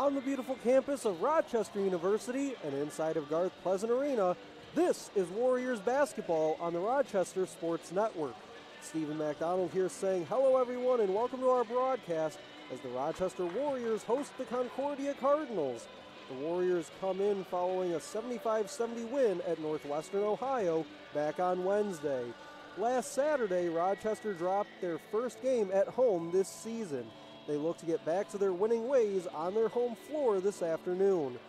on the beautiful campus of Rochester University and inside of Garth Pleasant Arena. This is Warriors basketball on the Rochester Sports Network. Stephen McDonald here saying hello everyone and welcome to our broadcast as the Rochester Warriors host the Concordia Cardinals. The Warriors come in following a 75-70 win at Northwestern Ohio back on Wednesday. Last Saturday, Rochester dropped their first game at home this season. They look to get back to their winning ways on their home floor this afternoon.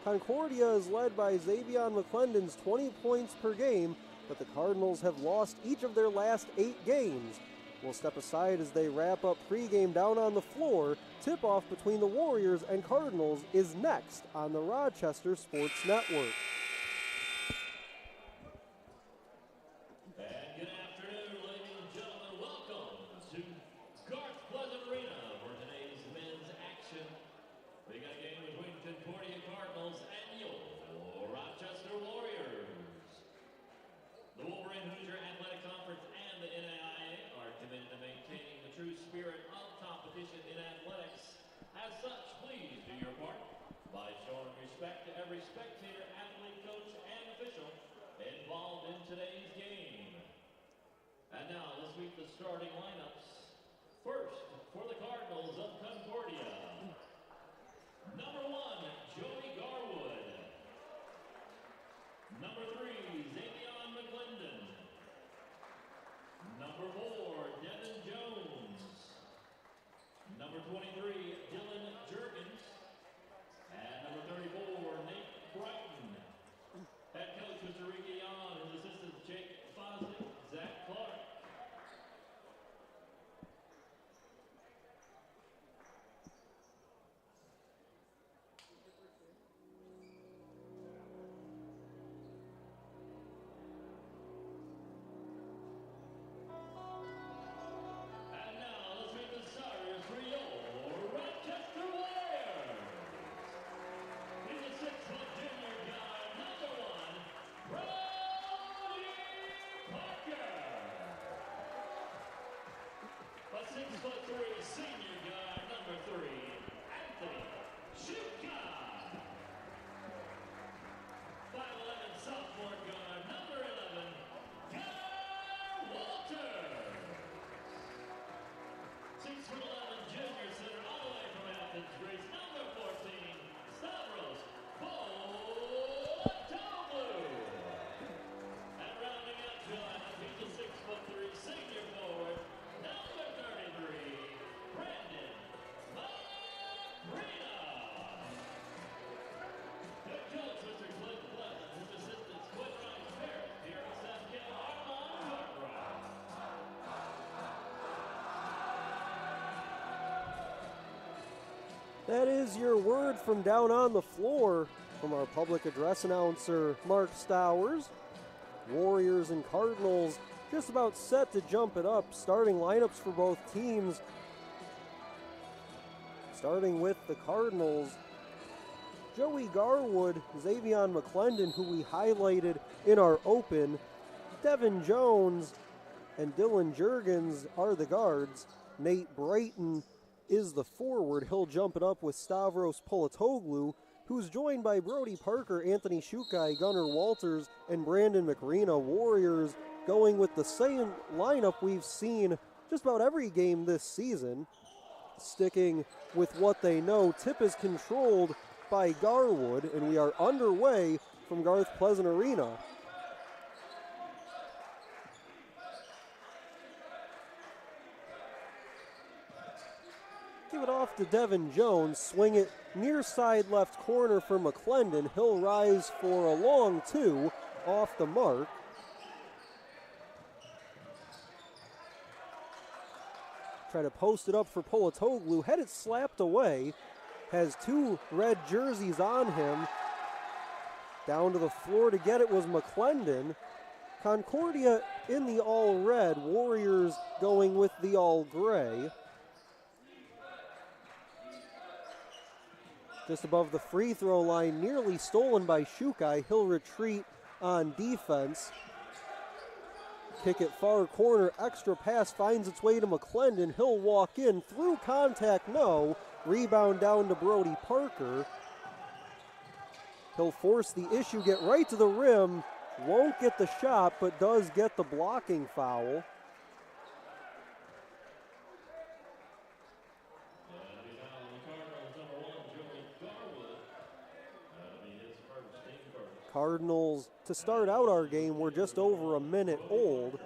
Concordia is led by Xavion McClendon's 20 points per game, but the Cardinals have lost each of their last 8 games. We'll step aside as they wrap up pregame down on the floor. Tip-off between the Warriors and Cardinals is next on the Rochester Sports Network. And good afternoon, ladies and gentlemen. Welcome to Garth Pleasant Arena for today's men's action. We got a game between Concordia Cardinals and your Rochester Warriors. The Wolverine Hoosier Athletic Conference and the NAIA are committed to maintaining the true spirit of competition in athletics. As such, please do your part by showing respect to every spectator, athlete, coach, and official involved in today's game. And now let's meet the starting lineups. First, for the Cardinals of Concordia, number 1, Joey Garwood. Number 3, Xavion McClendon. Number 4, Devin Jones. Number 23, Dylan Juergens. And number 34, Nate Brighton. Head coach Mr. Ricky Yon, his assistants Jake Fosnick, Zach Clark. And now let's meet the starters for your Rochester Warriors. He's a 6-foot junior guard, number 1, Brody Parker. A 6'3" senior guard, number 3, Anthony Shuka. 5'11" sophomore guard, number 11, Gar Walters. 6'11" junior center all the way from Athens, Greece, number 14, Stavros Polatoglu. And rounding out your lineup, he's a 6'3" senior forward, number 33, Brandon Marino. Head coach Mr. Clint Pleasant, his assistants Quinn Rice Barrett, Pierre Saskia, Armand Cartwright. That is your word from down on the floor from our public address announcer, Mark Stowers. Warriors and Cardinals just about set to jump it up. Starting lineups for both teams. Starting with the Cardinals, Joey Garwood, Xavion McClendon, who we highlighted in our open, Devin Jones, and Dylan Juergens are the guards. Nate Brighton is the forward. He'll jump it up with Stavros Polatoglu, who's joined by Brody Parker, Anthony Shukai, Gunnar Walters, and Brandon McRena. Warriors going with the same lineup we've seen just about every game this season. Sticking with what they know, tip is controlled by Garwood, and we are underway from Garth Pleasant Arena. Give it off to Devin Jones, swing it near side left corner for McClendon. He'll rise for a long 2 off the mark. Try to post it up for Polatoglu, had it slapped away. Has 2 red jerseys on him. Down to the floor to get it was McClendon. Concordia in the all red, Warriors going with the all gray. Just above the free throw line, nearly stolen by Shukai. He'll retreat on defense. Kick it far corner, extra pass finds its way to McClendon. He'll walk in, through contact, no. Rebound down to Brody Parker. He'll force the issue, get right to the rim. Won't get the shot, but does get the blocking foul. Cardinals, to start out our game, we're just over a minute old.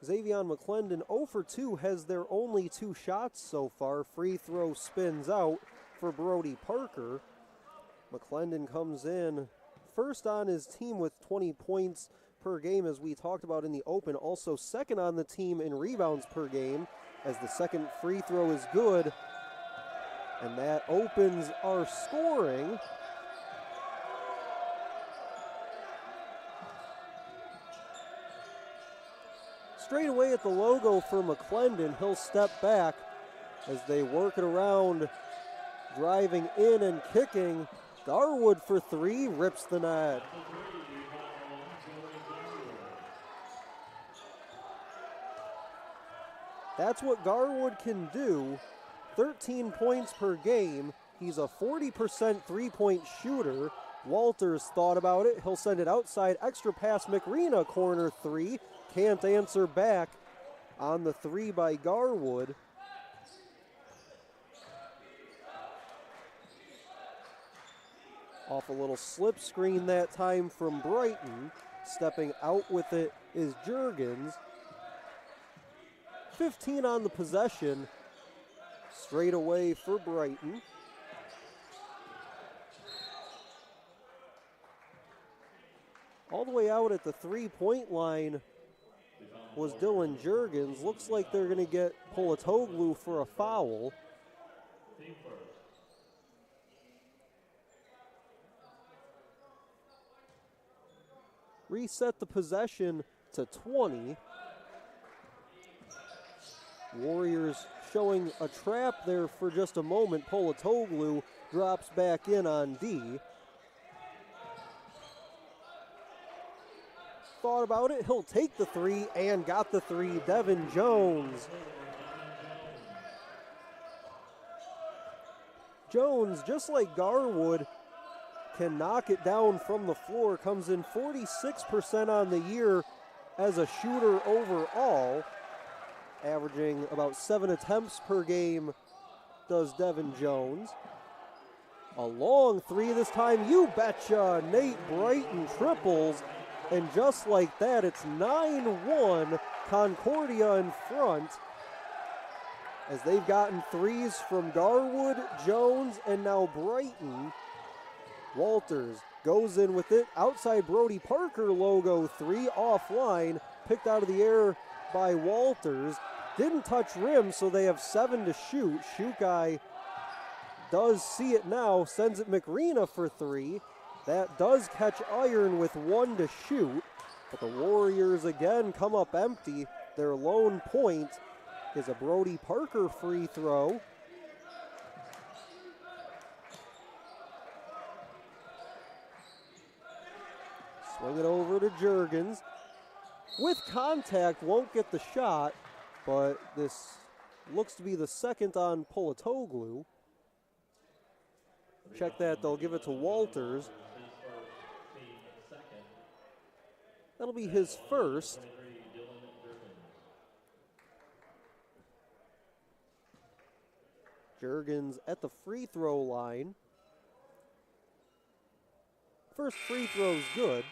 Xavion McClendon 0 for 2 has their only 2 shots so far. Free throw spins out for Brody Parker. McClendon comes in first on his team with 20 points per game, as we talked about in the open. Also second on the team in rebounds per game, as the second free throw is good. And that opens our scoring. Straight away at the logo for McClendon. He'll step back as they work it around, driving in and kicking. Garwood for 3, rips the net. That's what Garwood can do. 13 points per game. He's a 40% three-point shooter. Walters thought about it. He'll send it outside. Extra pass, McRena, corner 3. Can't answer back on the 3 by Garwood. Off a little slip screen that time from Brighton. Stepping out with it is Juergens. 15 on the possession. Straight away for Brighton. All the way out at the three-point line was Dylan Juergens. Looks like they're going to get Polatoglu for a foul. Reset the possession to 20. Warriors showing a trap there for just a moment. Polatoglu drops back in on D. Thought about it, he'll take the 3 and got the 3. Devin Jones. Jones, just like Garwood, can knock it down from the floor. Comes in 46% on the year as a shooter overall. Averaging about 7 attempts per game does Devin Jones. A long 3 this time, you betcha. Nate Brighton triples. And just like that, it's 9-1, Concordia in front, as they've gotten 3s from Garwood, Jones, and now Brighton. Walters goes in with it, outside Brody Parker logo 3, offline, picked out of the air by Walters. Didn't touch rim, so they have 7 to shoot. Shoot guy does see it now, sends it McRena for 3. That does catch iron with 1 to shoot, but the Warriors again come up empty. Their lone point is a Brody Parker free throw. Swing it over to Juergens. With contact, won't get the shot, but this looks to be the second on Polatoglu. Check that, they'll give it to Walters. That'll be his first. Juergens at the free throw line. First free throw's good.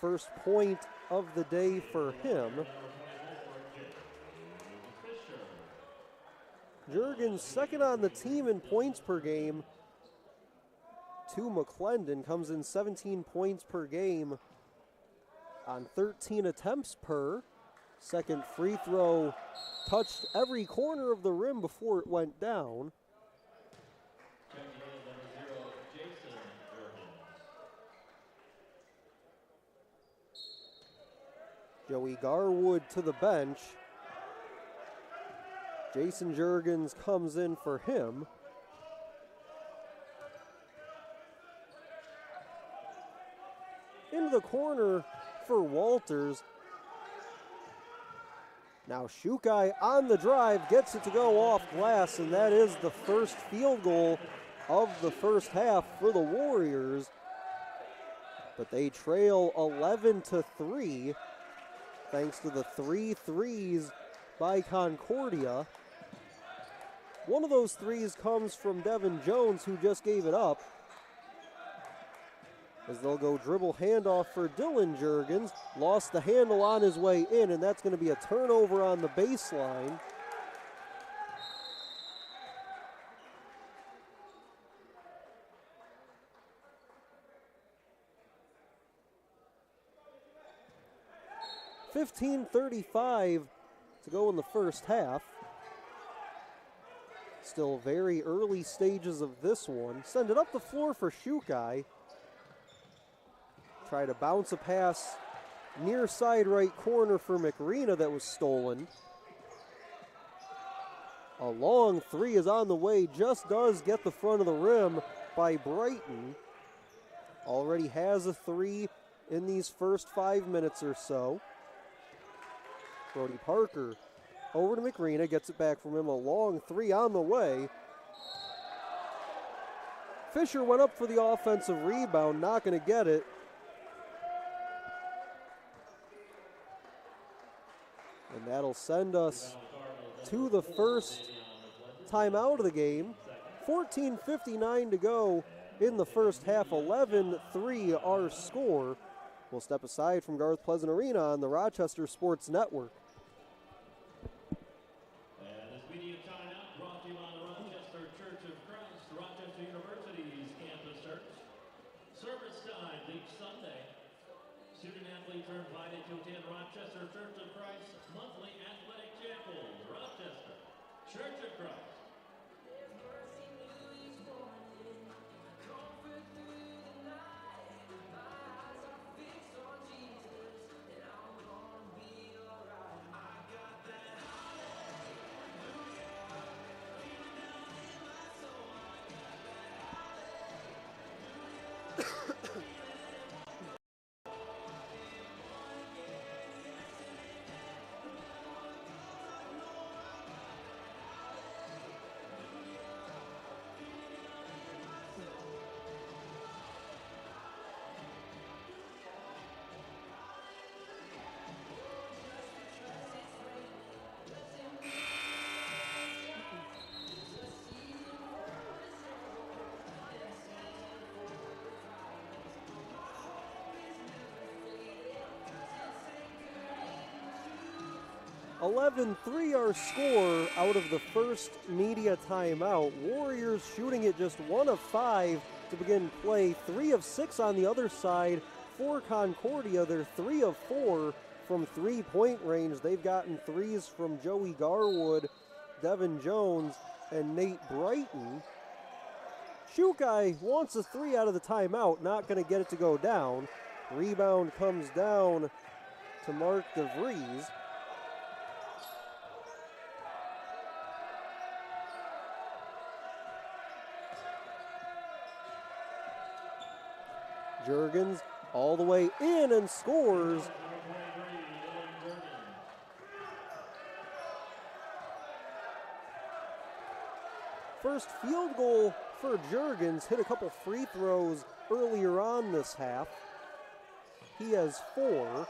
First point of the day for him. Juergens second on the team in points per game to McClendon. Comes in 17 points per game on 13 attempts per. Second free throw touched every corner of the rim before it went down. Joey Garwood to the bench. Jason Juergens comes in for him. Into the corner for Walters. Now Shukai on the drive, gets it to go off glass, and that is the first field goal of the first half for the Warriors. But they trail 11-3 thanks to the 3 threes by Concordia. One of those threes comes from Devin Jones, who just gave it up. As they'll go dribble handoff for Dylan Juergens. Lost the handle on his way in, and that's going to be a turnover on the baseline. .35 to go in the first half. Still very early stages of this one. Send it up the floor for Shukai. Try to bounce a pass near side right corner for McRena that was stolen. A long three is on the way, just does get the front of the rim by Brighton. Already has a three in these first 5 minutes or so. Brody Parker over to McRena, gets it back from him, a long three on the way. Fisher went up for the offensive rebound, not going to get it. And that'll send us to the first timeout of the game. 14:59 to go in the first half, 11-3 our score. We'll step aside from Garth Pleasant Arena on the Rochester Sports Network. And this media timeout brought to you by the Rochester Church of Christ, Rochester University's campus church. Service times each Sunday. Student athletes are invited to attend Rochester Church of Christ monthly athletic chapels. Rochester Church of Christ. (11-3) our score out of the first media timeout. Warriors shooting it just 1 of 5 to begin play. 3 of 6 on the other side for Concordia. They're 3 of 4 from three-point range. They've gotten threes from Joey Garwood, Devin Jones, and Nate Brighton. Shukai wants a three out of the timeout, not going to get it to go down. Rebound comes down to Mark DeVries. Juergens all the way in and scores. First field goal for Juergens, hit a couple free throws earlier on this half. He has 4.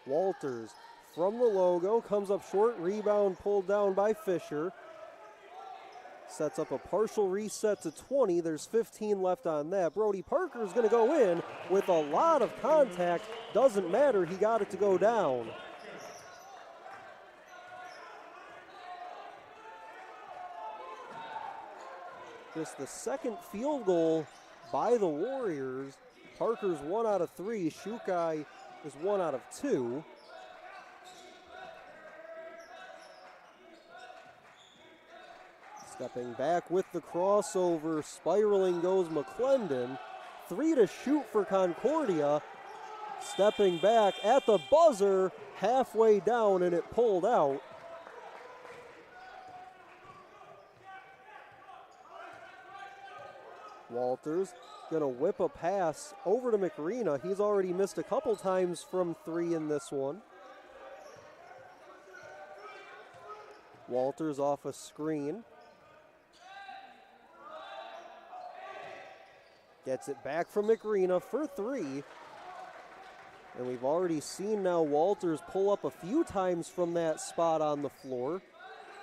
Walters from the logo, comes up short, rebound pulled down by Fisher. Sets up a partial reset to 20. There's 15 left on that. Brody Parker is going to go in with a lot of contact. Doesn't matter, he got it to go down. Just the second field goal by the Warriors. Parker's 1 out of 3. Shukai is 1 out of 2. Stepping back with the crossover, spiraling goes McClendon. 3 to shoot for Concordia. Stepping back at the buzzer, halfway down, and it pulled out. Walters gonna whip a pass over to McRena. He's already missed a couple times from 3 in this one. Walters off a screen. Gets it back from McRena for 3. And we've already seen now Walters pull up a few times from that spot on the floor.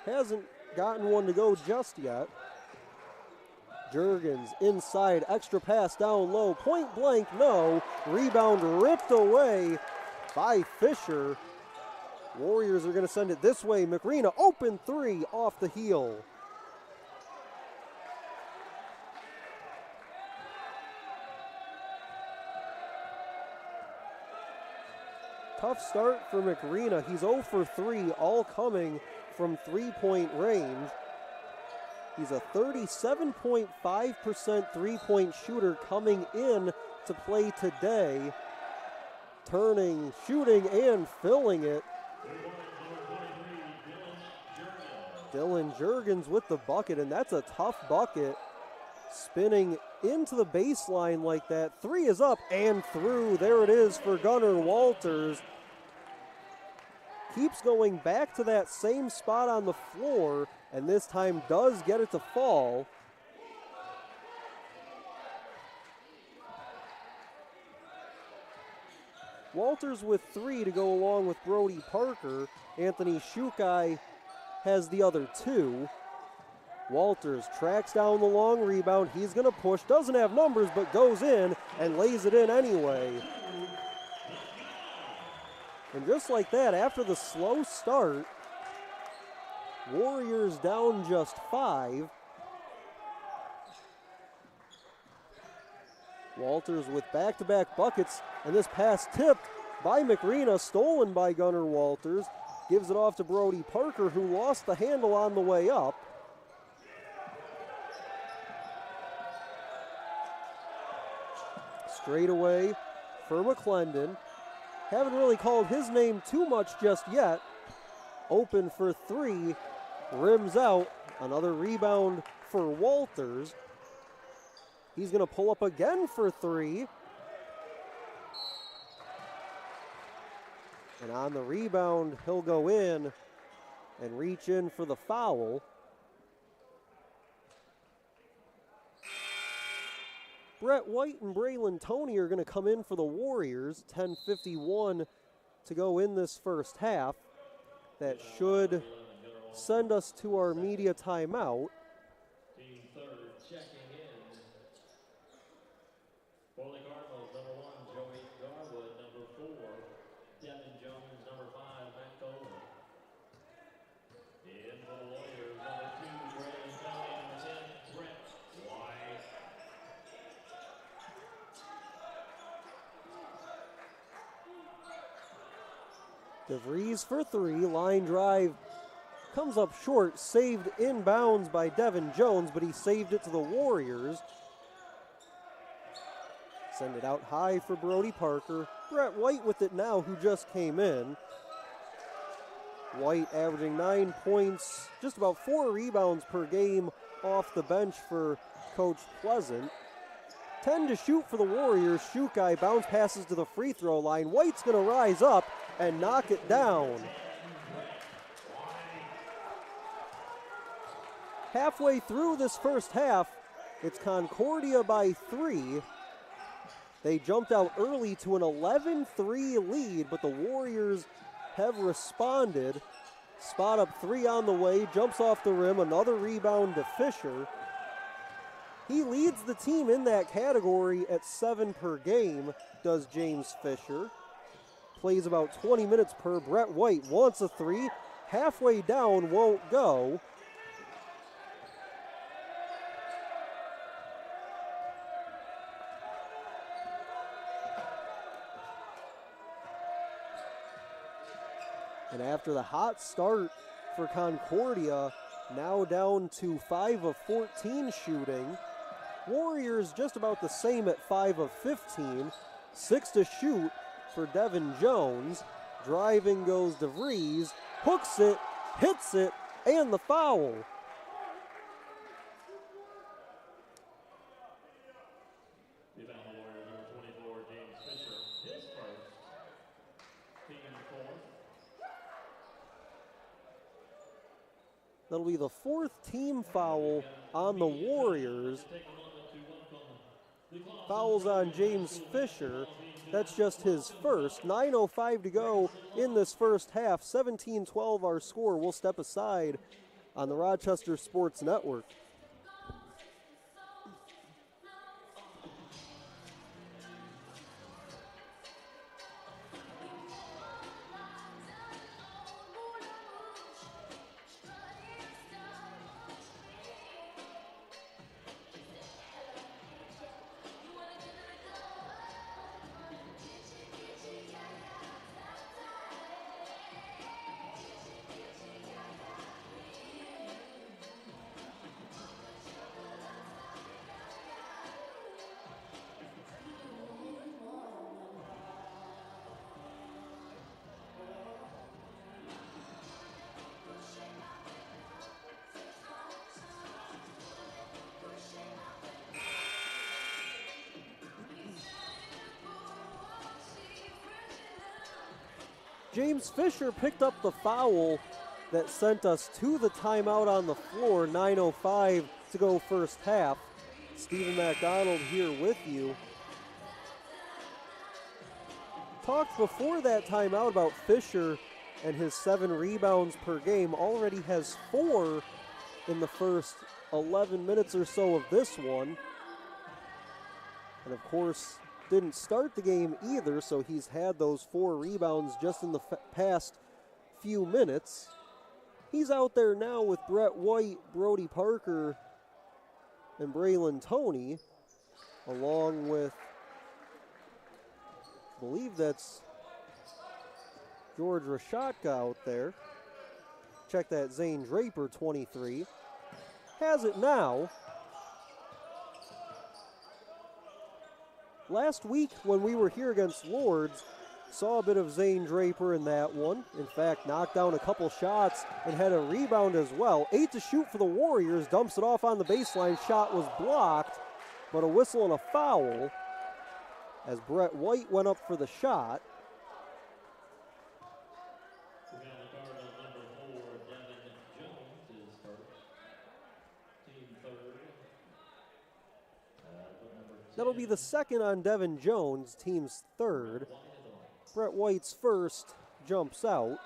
Hasn't gotten one to go just yet. Juergens inside, extra pass down low, point blank, no. Rebound ripped away by Fisher. Warriors are going to send it this way. McRena, open 3 off the heel. Tough start for McRena. He's 0 for 3, all coming from 3-point range. He's a 37.5% three-point shooter coming in to play today. Turning, shooting, and filling it. Dylan Juergens with the bucket, and that's a tough bucket. Spinning into the baseline like that. 3 is up and through. There it is for Gunnar Walters. Keeps going back to that same spot on the floor, and this time does get it to fall. Walters with 3 to go along with Brody Parker. Anthony Shukai has the other 2. Walters tracks down the long rebound. He's going to push, doesn't have numbers, but goes in and lays it in anyway. And just like that, after the slow start, Warriors down just 5. Walters with back-to-back buckets, and this pass tipped by McRena, stolen by Gunnar Walters. Gives it off to Brody Parker, who lost the handle on the way up. Straight away for McClendon. Haven't really called his name too much just yet. Open for 3, rims out. Another rebound for Walters. He's going to pull up again for 3. And on the rebound, he'll go in and reach in for the foul. Brett White and Braylon Toney are going to come in for the Warriors. 10:51 to go in this first half. That should send us to our media timeout. Team third checking in. For the Cardinals, number 1, Joey Garwood. Number 4, Devin Jones. Number 5, Matt Dolan. In for the Warriors, number 2, Braylon Toney. Number 10, Brett White. DeVries for 3, line drive comes up short, saved inbounds by Devin Jones, but he saved it to the Warriors. Send it out high for Brody Parker. Brett White with it now, who just came in. White averaging 9 points, just about 4 rebounds per game off the bench for Coach Pleasant. 10 to shoot for the Warriors. Shukai bounce passes to the free throw line. White's going to rise up and knock it down. Halfway through this first half, it's Concordia by 3. They jumped out early to an 11-3 lead, but the Warriors have responded. Spot up 3 on the way, jumps off the rim, another rebound to Fisher. He leads the team in that category at 7 per game, does James Fisher. Plays about 20 minutes per. Brett White wants a 3. Halfway down, won't go. And after the hot start for Concordia, now down to 5 of 14 shooting. Warriors just about the same at 5 of 15. 6 to shoot for Devin Jones. Driving goes DeVries, hooks it, hits it, and the foul. That'll be the 4th team foul on the Warriors. Fouls on James Fisher. That's just his first. 9:05 to go in this first half. 17-12 our score. We'll step aside on the Rochester Sports Network. James Fisher picked up the foul that sent us to the timeout on the floor. 9:05 to go first half. Stephen McDonald here with you. Talked before that timeout about Fisher and his 7 rebounds per game. Already has 4 in the first 11 minutes or so of this one. And of course, didn't start the game either, so he's had those 4 rebounds just in the past few minutes. He's out there now with Brett White, Brody Parker, and Braylon Toney, along with, I believe that's George Rashotka out there. Check that, Zane Draper, 23. Has it now. Last week when we were here against Lourdes, saw a bit of Zane Draper in that one. In fact, knocked down a couple shots and had a rebound as well. 8 to shoot for the Warriors, dumps it off on the baseline. Shot was blocked, but a whistle and a foul as Brett White went up for the shot. That'll be the second on Devin Jones, team's third. Brett White's first jumps out.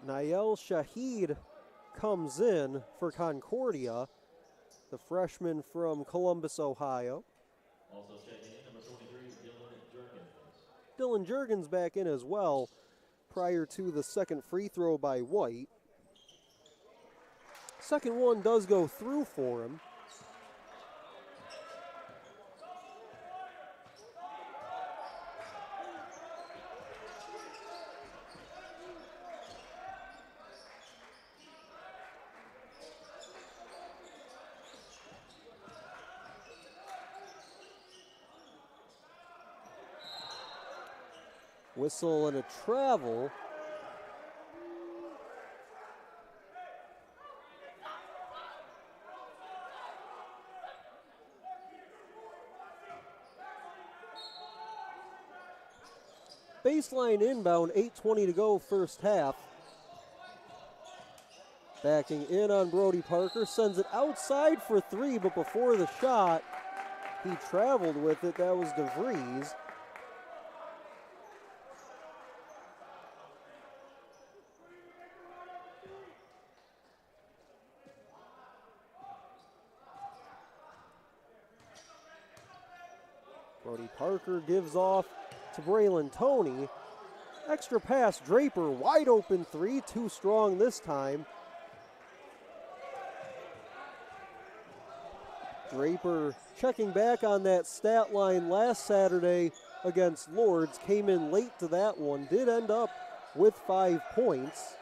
Nael Shahid comes in for Concordia, the freshman from Columbus, Ohio. Also checking in, number 23, Dylan Juergens back in as well prior to the second free throw by White. Second one does go through for him. Whistle and a travel. Baseline inbound, 8:20 to go first half. Backing in on Brody Parker, sends it outside for 3, but before the shot, he traveled with it. That was DeVries. Brody Parker gives off to Braylon Toney. Extra pass, Draper, wide open 3, too strong this time. Draper checking back on that stat line last Saturday against Lourdes, came in late to that one, did end up with 5 points.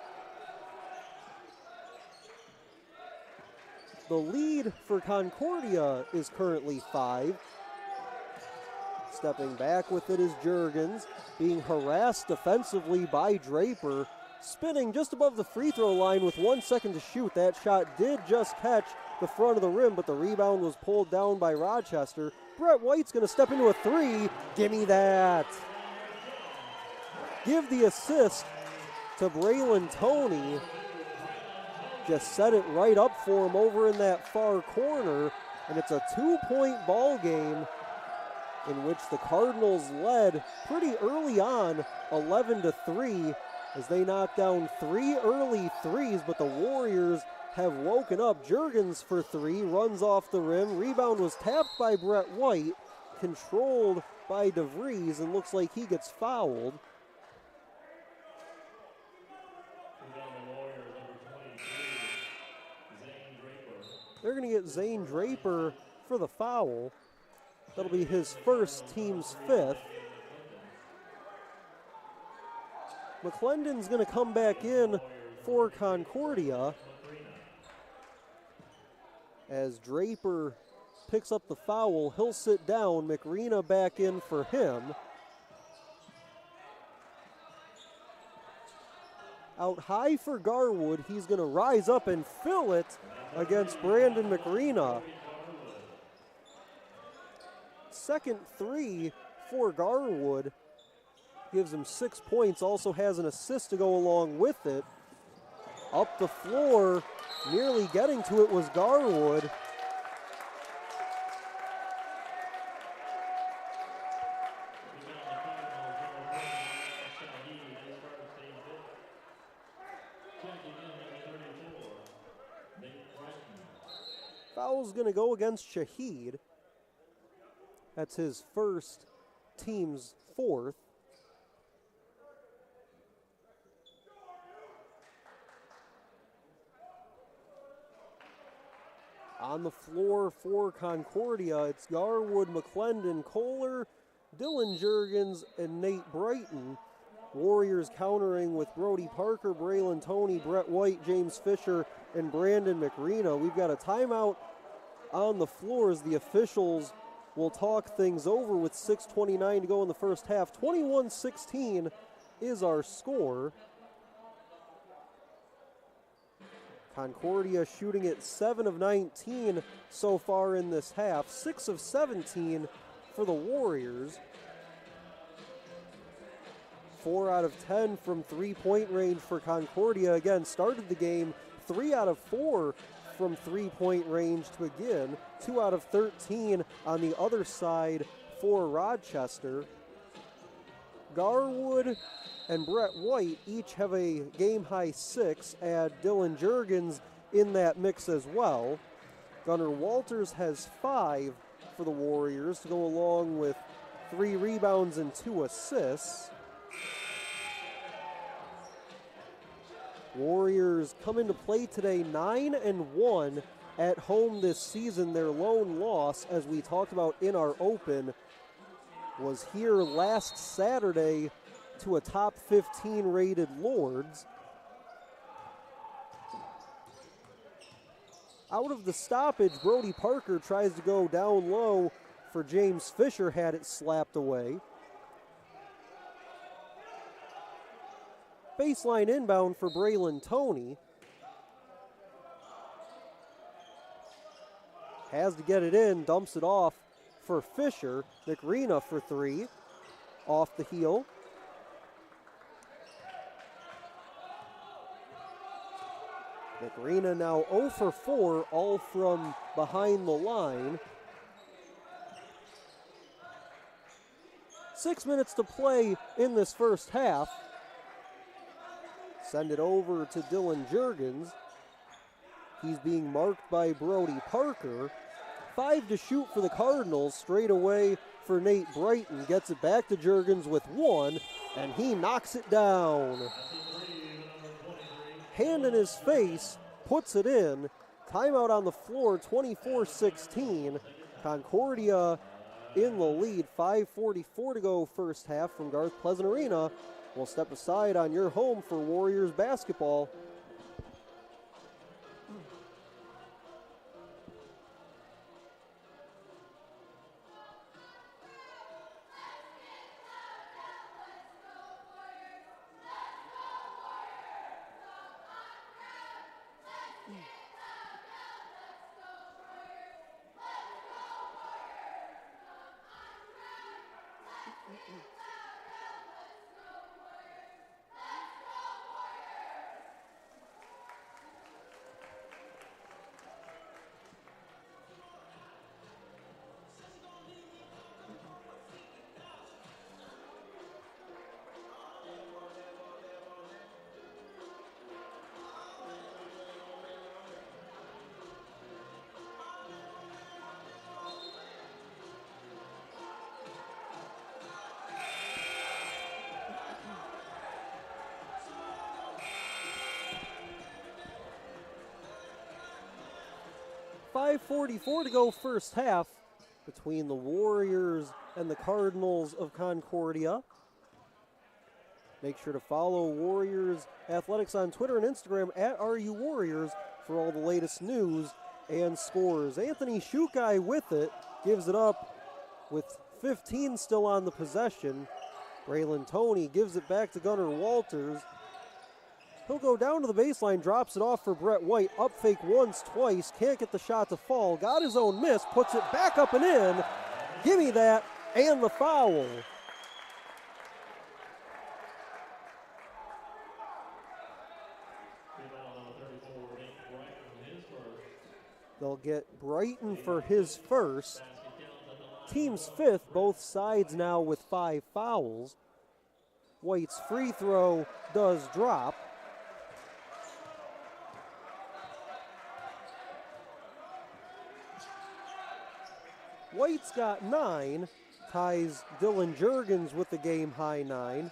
The lead for Concordia is currently 5. Stepping back with it is Juergens, being harassed defensively by Draper, spinning just above the free throw line with 1 second to shoot. That shot did just catch the front of the rim, but the rebound was pulled down by Rochester. Brett White's going to step into a three. Give me that. Give the assist to Braylon Toney. Just set it right up for him over in that far corner, and it's a 2-point ball game in which the Cardinals led pretty early on, 11-3, as they knocked down 3 early threes, but the Warriors have woken up. Juergens for 3, runs off the rim. Rebound was tapped by Brett White, controlled by DeVries, and looks like he gets fouled. They're going to get Zane Draper for the foul. That'll be his first, team's 5th. McClendon's going to come back in for Concordia as Draper picks up the foul. He'll sit down. McRena back in for him. Out high for Garwood. He's going to rise up and fill it against Brandon McRena. Second 3 for Garwood. Gives him 6 points, also has an assist to go along with it. Up the floor, nearly getting to it was Garwood. Foul's going to go against Shaheed. That's his first, team's 4th. On the floor for Concordia, it's Garwood, McClendon, Kohler, Dylan Juergens, and Nate Brighton. Warriors countering with Brody Parker, Braylon Toney, Brett White, James Fisher, and Brandon McRena. We've got a timeout on the floor as the officials will talk things over with 6:29 to go in the first half. 21-16 is our score. Concordia shooting at 7 of 19 so far in this half, 6 of 17 for the Warriors. 4 out of 10 from three-point range for Concordia. Again, started the game 3 out of 4 from three-point range to begin. 2 out of 13 on the other side for Rochester. Garwood and Brett White each have a game-high 6. Add Dylan Juergens in that mix as well. Gunnar Walters has 5 for the Warriors to go along with 3 rebounds and 2 assists. Warriors come into play today 9-1 at home this season. Their lone loss, as we talked about in our open, was here last Saturday to a top 15 rated Lords. Out of the stoppage, Brody Parker tries to go down low for James Fisher, had it slapped away. Baseline inbound for Braylon Toney. Has to get it in, dumps it off for Fisher. McRena for 3, off the heel. McRena now 0 for 4, all from behind the line. 6 minutes to play in this first half. Send it over to Dylan Juergens. He's being marked by Brody Parker. 5 to shoot for the Cardinals. Straight away for Nate Brighton. Gets it back to Juergens with 1, and he knocks it down. Hand in his face, puts it in. Timeout on the floor, 24-16. Concordia in the lead. 5:44 to go first half from Garth Pleasant Arena. We'll step aside on your home for Warriors basketball. 5:44 to go first half between the Warriors and the Cardinals of Concordia. Make sure to follow Warriors Athletics on Twitter and Instagram at RUWarriors for all the latest news and scores. Anthony Shukai with it, gives it up with 15 still on the possession. Braylon Toney gives it back to Gunnar Walters. He'll go down to the baseline, drops it off for Brett White. Up fake once, twice, can't get the shot to fall. Got his own miss, puts it back up and in. Gimme that, and the foul. They'll get Brighton for his first. Team's fifth, both sides now with 5 fouls. White's free throw does drop. White's got 9, ties Dylan Juergens with the game-high 9.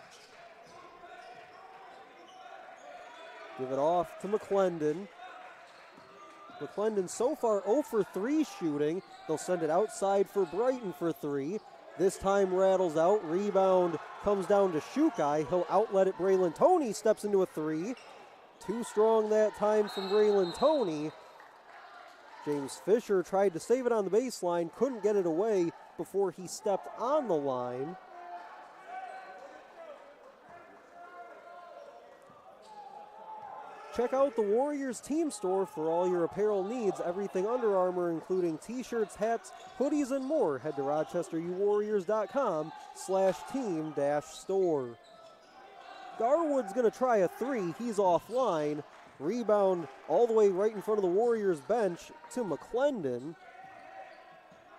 Give it off to McClendon. McClendon so far 0 for 3 shooting. They'll send it outside for Brighton for 3. This time rattles out. Rebound comes down to Shukai. He'll outlet it. Braylon Toney steps into a 3. Too strong that time from Braylon Toney. James Fisher tried to save it on the baseline. Couldn't get it away before he stepped on the line. Check out the Warriors team store for all your apparel needs. Everything Under Armour, including t-shirts, hats, hoodies, and more. Head to rochesterUwarriors.com/team-store. Garwood's going to try a 3. He's offline. Rebound all the way right in front of the Warriors bench to McClendon.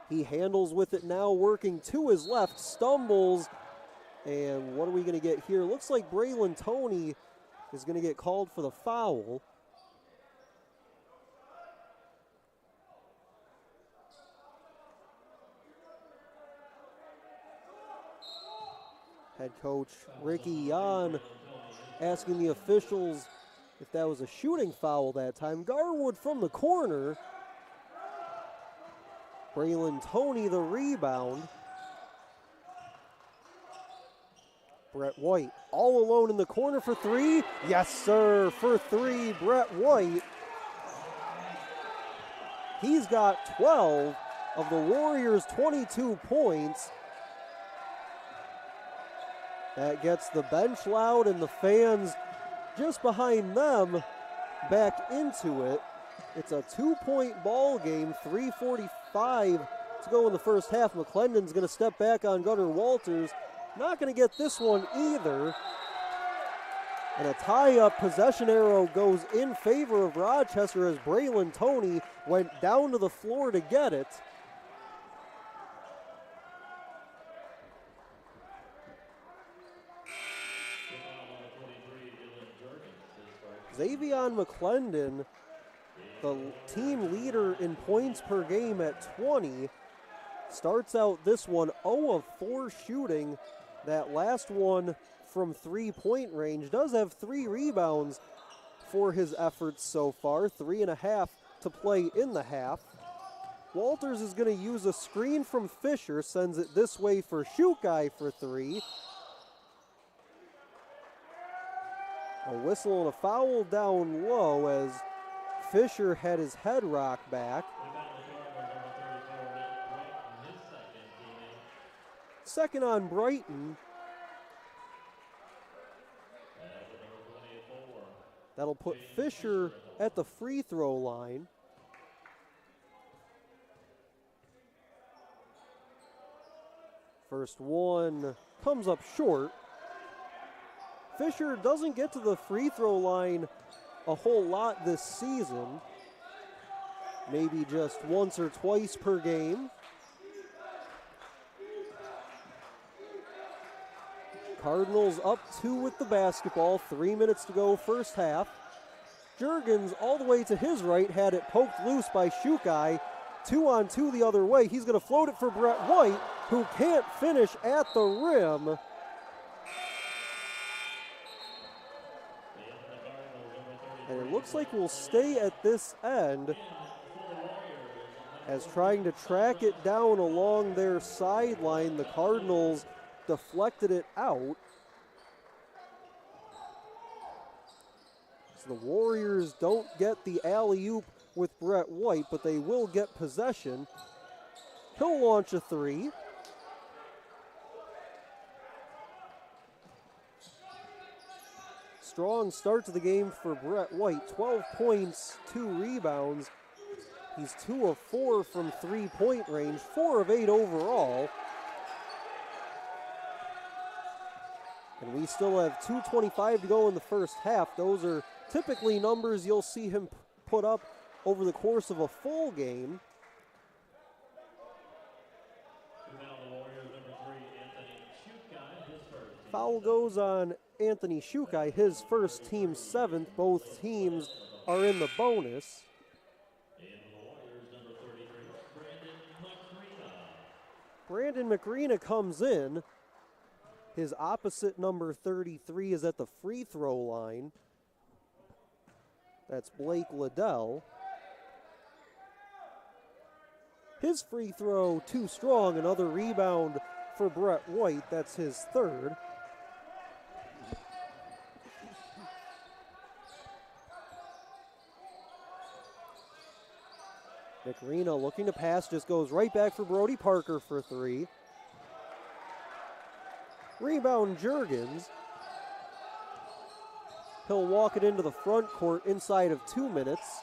He handles with it now, working to his left, stumbles. And what are we going to get here? Looks like Braylon Toney is going to get called for the foul. Head coach Ricky Yan asking the officials if that was a shooting foul that time. Garwood from the corner. Braylon Toney the rebound. Brett White all alone in the corner for 3. Yes, sir, for 3, Brett White. He's got 12 of the Warriors' 22 points. That gets the bench loud and the fans just behind them back into it. It's a 2-point ball game, 3:45 to go in the first half. McClendon's going to step back on Gunnar Walters. Not going to get this one either. And a tie-up possession arrow goes in favor of Rochester as Braylon Toney went down to the floor to get it. Xavion McClendon, the team leader in points per game at 20, starts out this one 0 of 4 shooting. That last one from 3-point range. Does have 3 rebounds for his efforts so far. 3.5 to play in the half. Walters is going to use a screen from Fisher. Sends it this way for Shukai for 3. A whistle and a foul down low as Fisher had his head rocked back. Second on Brighton. That'll put Fisher at the free throw line. First one comes up short. Fisher doesn't get to the free throw line a whole lot this season. Maybe just once or twice per game. Cardinals up 2 with the basketball. 3 minutes to go first half. Juergens all the way to his right, had it poked loose by Shukai. 2-on-2 the other way. He's going to float it for Brett White, who can't finish at the rim. And it looks like we'll stay at this end. As trying to track it down along their sideline, the Cardinals deflected it out. So the Warriors don't get the alley-oop with Brett White, but they will get possession. He'll launch a three. Strong start to the game for Brett White. 12 points, 2 rebounds. He's 2 of 4 from three-point range, 4 of 8 overall. And we still have 2:25 to go in the first half. Those are typically numbers you'll see him put up over the course of a full game. Foul goes on Anthony Shukai, his first, team 7th. Both teams are in the bonus. Brandon McReena comes in. His opposite, number 33, is at the free throw line. That's Blake Liddell. His free throw too strong. Another rebound for Brett White. That's his third. McReena looking to pass, just goes right back for Brody Parker for three. Rebound Juergens. He'll walk it into the front court inside of 2 minutes.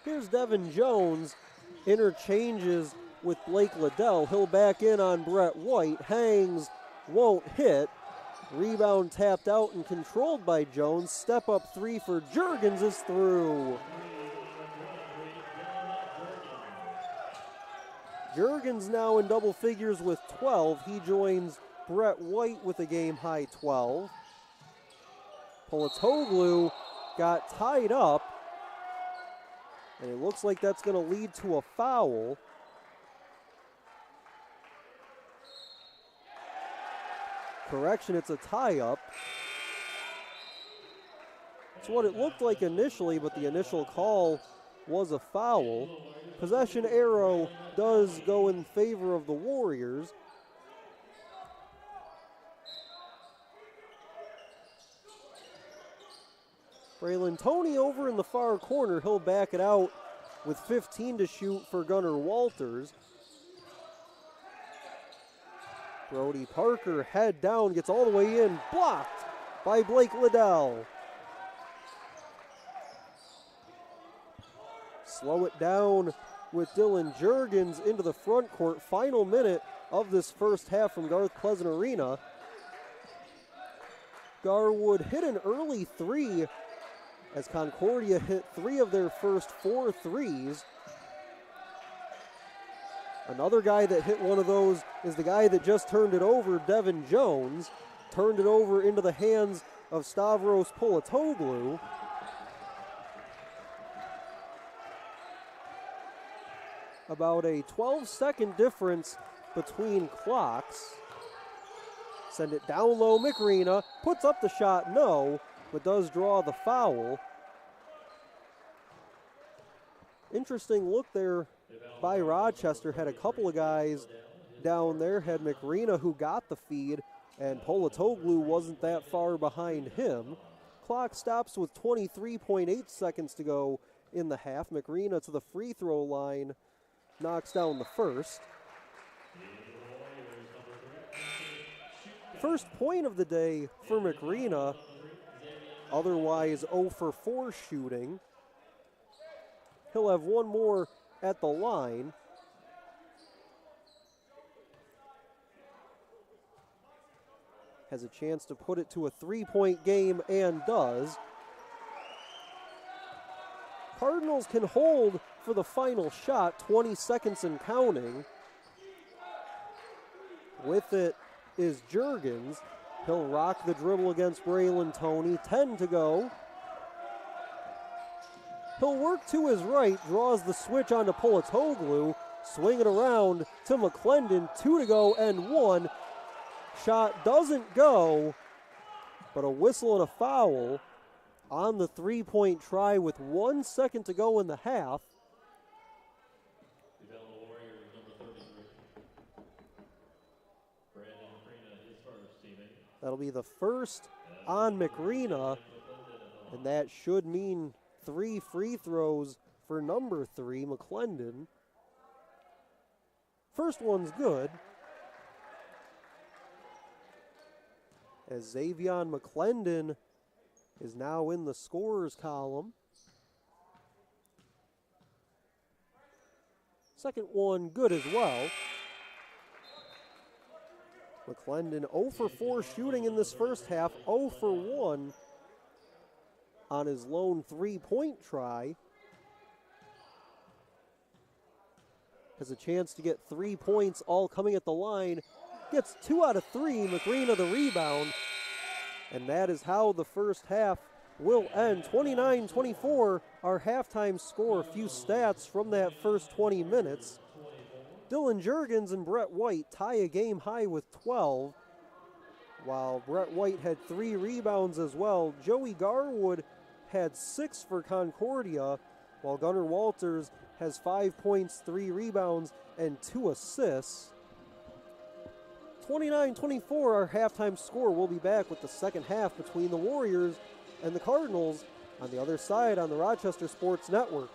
Here's Devin Jones, interchanges with Blake Liddell. He'll back in on Brett White, hangs, won't hit. Rebound tapped out and controlled by Jones. Step up three for Juergens is through. Juergens now in double figures with 12. He joins Brett White with a game-high 12. Polatoglu got tied up, and it looks like that's going to lead to a foul. Correction, it's a tie-up. It's what it looked like initially, but the initial call was a foul. Possession arrow does go in favor of the Warriors. Braylon Toney over in the far corner. He'll back it out with 15 to shoot for Gunnar Walters. Brody Parker, head down, gets all the way in, blocked by Blake Liddell. Slow it down with Dylan Juergens into the front court. Final minute of this first half from Garth Pleasant Arena. Garwood hit an early three as Concordia hit 3 of their first 4 threes. Another guy that hit one of those is the guy that just turned it over, Devin Jones. Turned it over into the hands of Stavros Polatoglu. About a 12-second difference between clocks. Send it down low, McReena. Puts up the shot, no, but does draw the foul. Interesting look there by Rochester. Had a couple of guys down there. Had McReena who got the feed, and Polatoglu wasn't that far behind him. Clock stops with 23.8 seconds to go in the half. McReena to the free throw line, knocks down the first. First point of the day for McReena, otherwise 0 for 4 shooting. He'll have one more at the line. Has a chance to put it to a 3-point game and does. Cardinals can hold for the final shot, 20 seconds and counting. With it is Juergens. He'll rock the dribble against Braylon Toney. 10 to go. He'll work to his right, draws the switch onto Polatoglu, swing it around to McClendon. 2 to go and 1. Shot doesn't go, but a whistle and a foul. on the three-point try with 1 second to go in the half. The Warriors, number 33. Brandon Macrina, his first teammate. That'll be the first on Macrina, and that should mean 3 free throws for number 3, McClendon. First one's good, as Xavion McClendon is now in the scorer's column. Second one good as well. McClendon 0 for 4 shooting in this first half, 0 for 1 on his lone three-point try. Has a chance to get 3 points, all coming at the line. Gets 2 out of 3, Macrina the rebound. And that is how the first half will end. 29-24, our halftime score. A few stats from that first 20 minutes. Dylan Juergens and Brett White tie a game high with 12, while Brett White had 3 rebounds as well. Joey Garwood had 6 for Concordia, while Gunnar Walters has 5 points, 3 rebounds, and 2 assists. 29-24, our halftime score. We'll be back with the second half between the Warriors and the Cardinals on the other side on the Rochester Sports Network.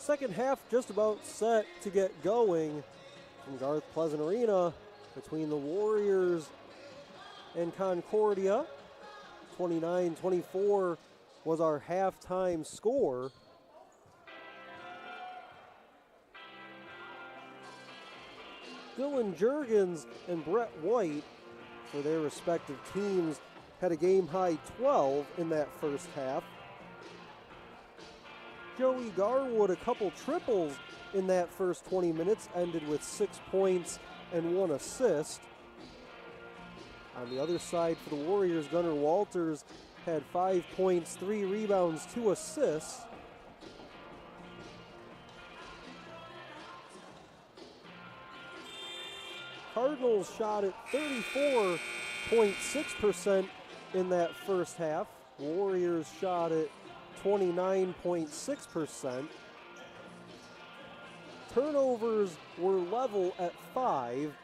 Second half just about set to get going from Garth Pleasant Arena between the Warriors and Concordia. 29-24 was our halftime score. Dylan Juergens and Brett White, for their respective teams, had a game-high 12 in that first half. Joey Garwood, a couple triples in that first 20 minutes, ended with 6 points and 1 assist. On the other side for the Warriors, Gunnar Walters had 5 points, 3 rebounds, 2 assists. Cardinals shot at 34.6% in that first half. Warriors shot at 29.6%. Turnovers were level at 5.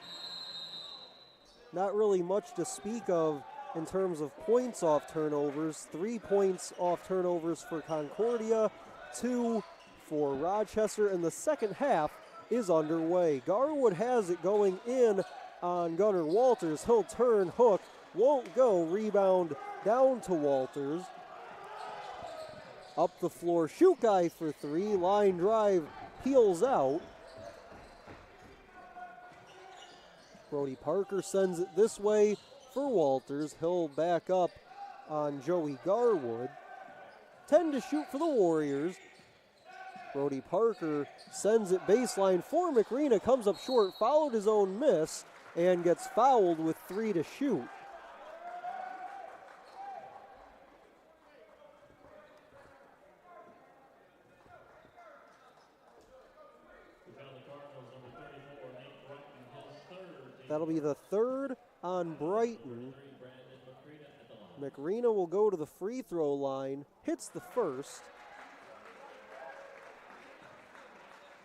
Not really much to speak of in terms of points off turnovers. 3 points off turnovers for Concordia, 2 for Rochester, and the second half is underway. Garwood has it going in on Gunnar Walters. He'll turn, hook, won't go, rebound down to Walters. Up the floor, shoot guy for 3, line drive, peels out. Brody Parker sends it this way for Walters. He'll back up on Joey Garwood. 10 to shoot for the Warriors. Brody Parker sends it baseline for McRena, comes up short, followed his own miss, and gets fouled with 3 to shoot. That'll be the third on Brighton. McRena will go to the free throw line, hits the first.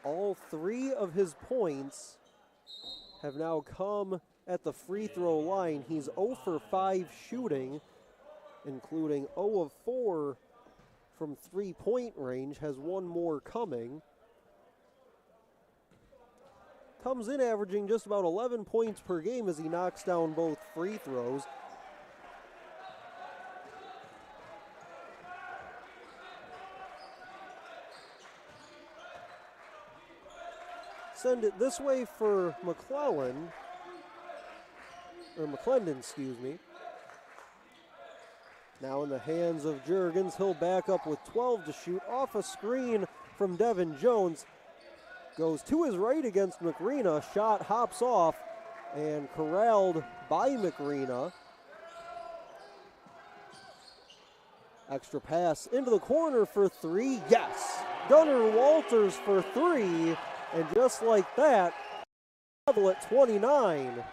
All 3 of his points have now come at the free throw line. He's 0 for 5 shooting, including 0 of 4 from 3-point range, has 1 more coming. Comes in averaging just about 11 points per game as he knocks down both free throws. Send it this way for McClendon, excuse me. Now in the hands of Juergens. He'll back up with 12 to shoot off a screen from Devin Jones. Goes to his right against McRena. Shot hops off and corralled by McRena. Extra pass into the corner for 3. Yes! Gunnar Walters for 3. And just like that, level at 29.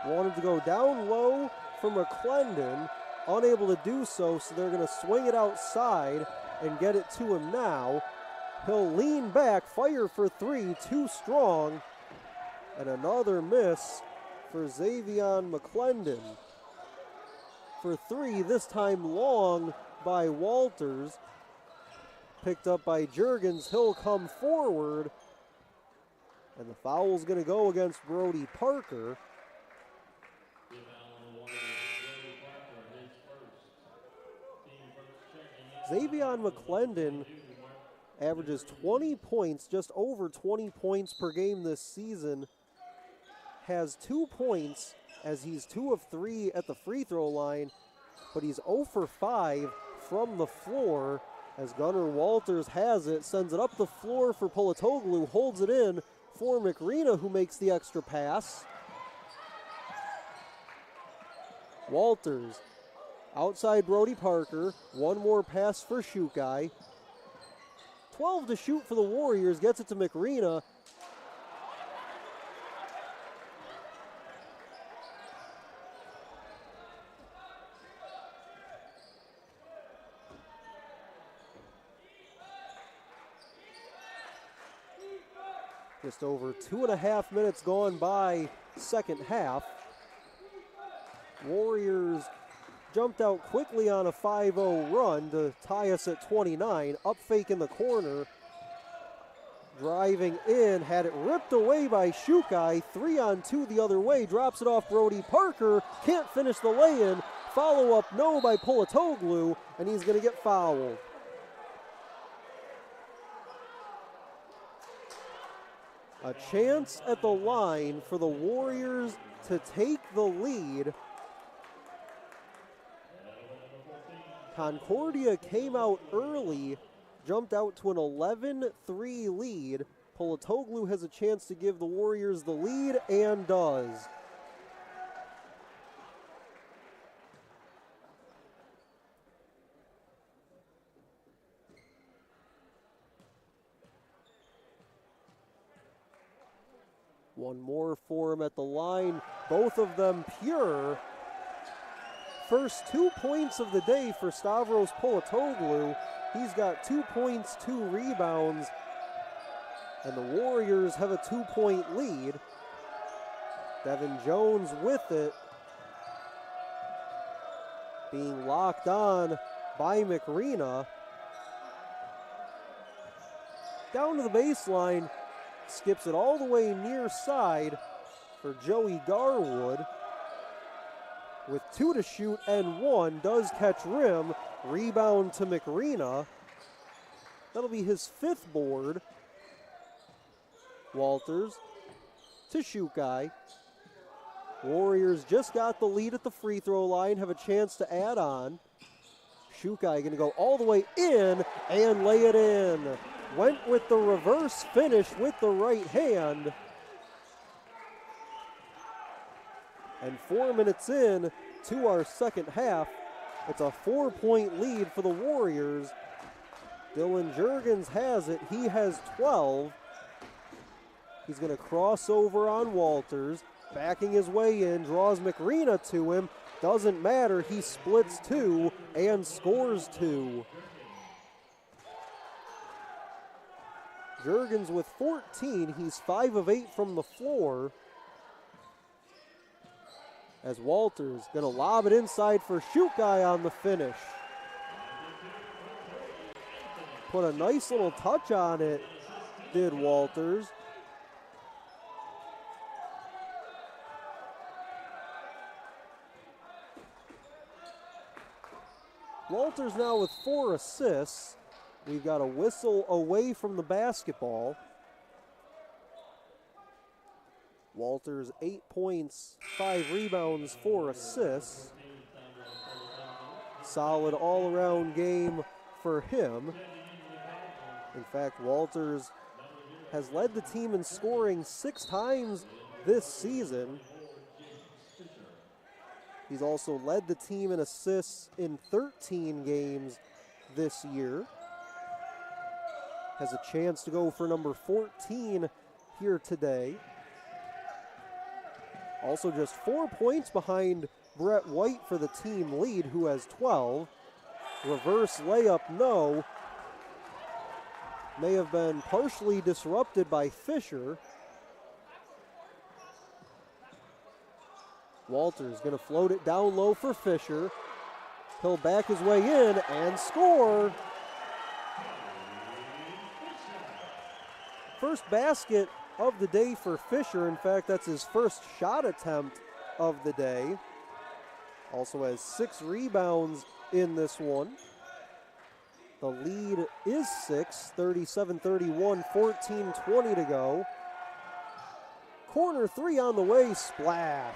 Wanted to go down low for McClendon, unable to do so, so they're going to swing it outside and get it to him now. He'll lean back, fire for 3, too strong, and another miss for Xavion McClendon. For 3, this time long by Walters. Picked up by Juergens. He'll come forward, and the foul's going to go against Brody Parker. Xavion McClendon averages 20 points, just over 20 points per game this season. Has 2 points as he's 2 of 3 at the free throw line, but he's 0 for 5 from the floor as Gunnar Walters has it, sends it up the floor for Polatoglu, holds it in for McRena, who makes the extra pass. Walters outside Brody Parker, 1 more pass for Shoot Guy. 12 to shoot for the Warriors, gets it to McRena. Just over 2.5 minutes gone by second half. Warriors jumped out quickly on a 5-0 run to tie us at 29. Up fake in the corner. Driving in, had it ripped away by Shukai. 3-on-2 the other way, drops it off Brody Parker. Can't finish the lay-in. Follow up no by Pulatoglu, and he's going to get fouled. A chance at the line for the Warriors to take the lead. Concordia came out early, jumped out to an 11-3 lead. Pulatoglu has a chance to give the Warriors the lead and does. One more for him at the line, both of them pure. First 2 points of the day for Stavros Pulatoglu. He's got 2 points, 2 rebounds, and the Warriors have a 2-point lead. Devin Jones with it, being locked on by McRena. Down to the baseline, skips it all the way near side for Joey Garwood. With 2 to shoot and 1, does catch rim. Rebound to McRena. That'll be his 5th board. Walters to Shukai. Warriors just got the lead at the free throw line, have a chance to add on. Shukai gonna go all the way in and lay it in. Went with the reverse finish with the right hand. And 4 minutes in to our second half, it's a 4-point lead for the Warriors. Dylan Juergens has it. He has 12. He's going to cross over on Walters, backing his way in, draws McRena to him. Doesn't matter. He splits 2 and scores 2. Juergens with 14. He's 5 of 8 from the floor. As Walters gonna lob it inside for Shukai on the finish. Put a nice little touch on it, did Walters. Walters now with 4 assists. We've got a whistle away from the basketball. Walters 8 points, 5 rebounds, 4 assists. Solid all-around game for him. In fact, Walters has led the team in scoring 6 times this season. He's also led the team in assists in 13 games this year. Has a chance to go for number 14 here today. Also just 4 points behind Brett White for the team lead, who has 12. Reverse layup, no. May have been partially disrupted by Fisher. Walters gonna float it down low for Fisher. He'll back his way in and score. First basket of the day for Fisher. In fact, that's his first shot attempt of the day. Also has 6 rebounds in this one. The lead is 6, 37-31, 14-20 to go. Corner 3 on the way, splash.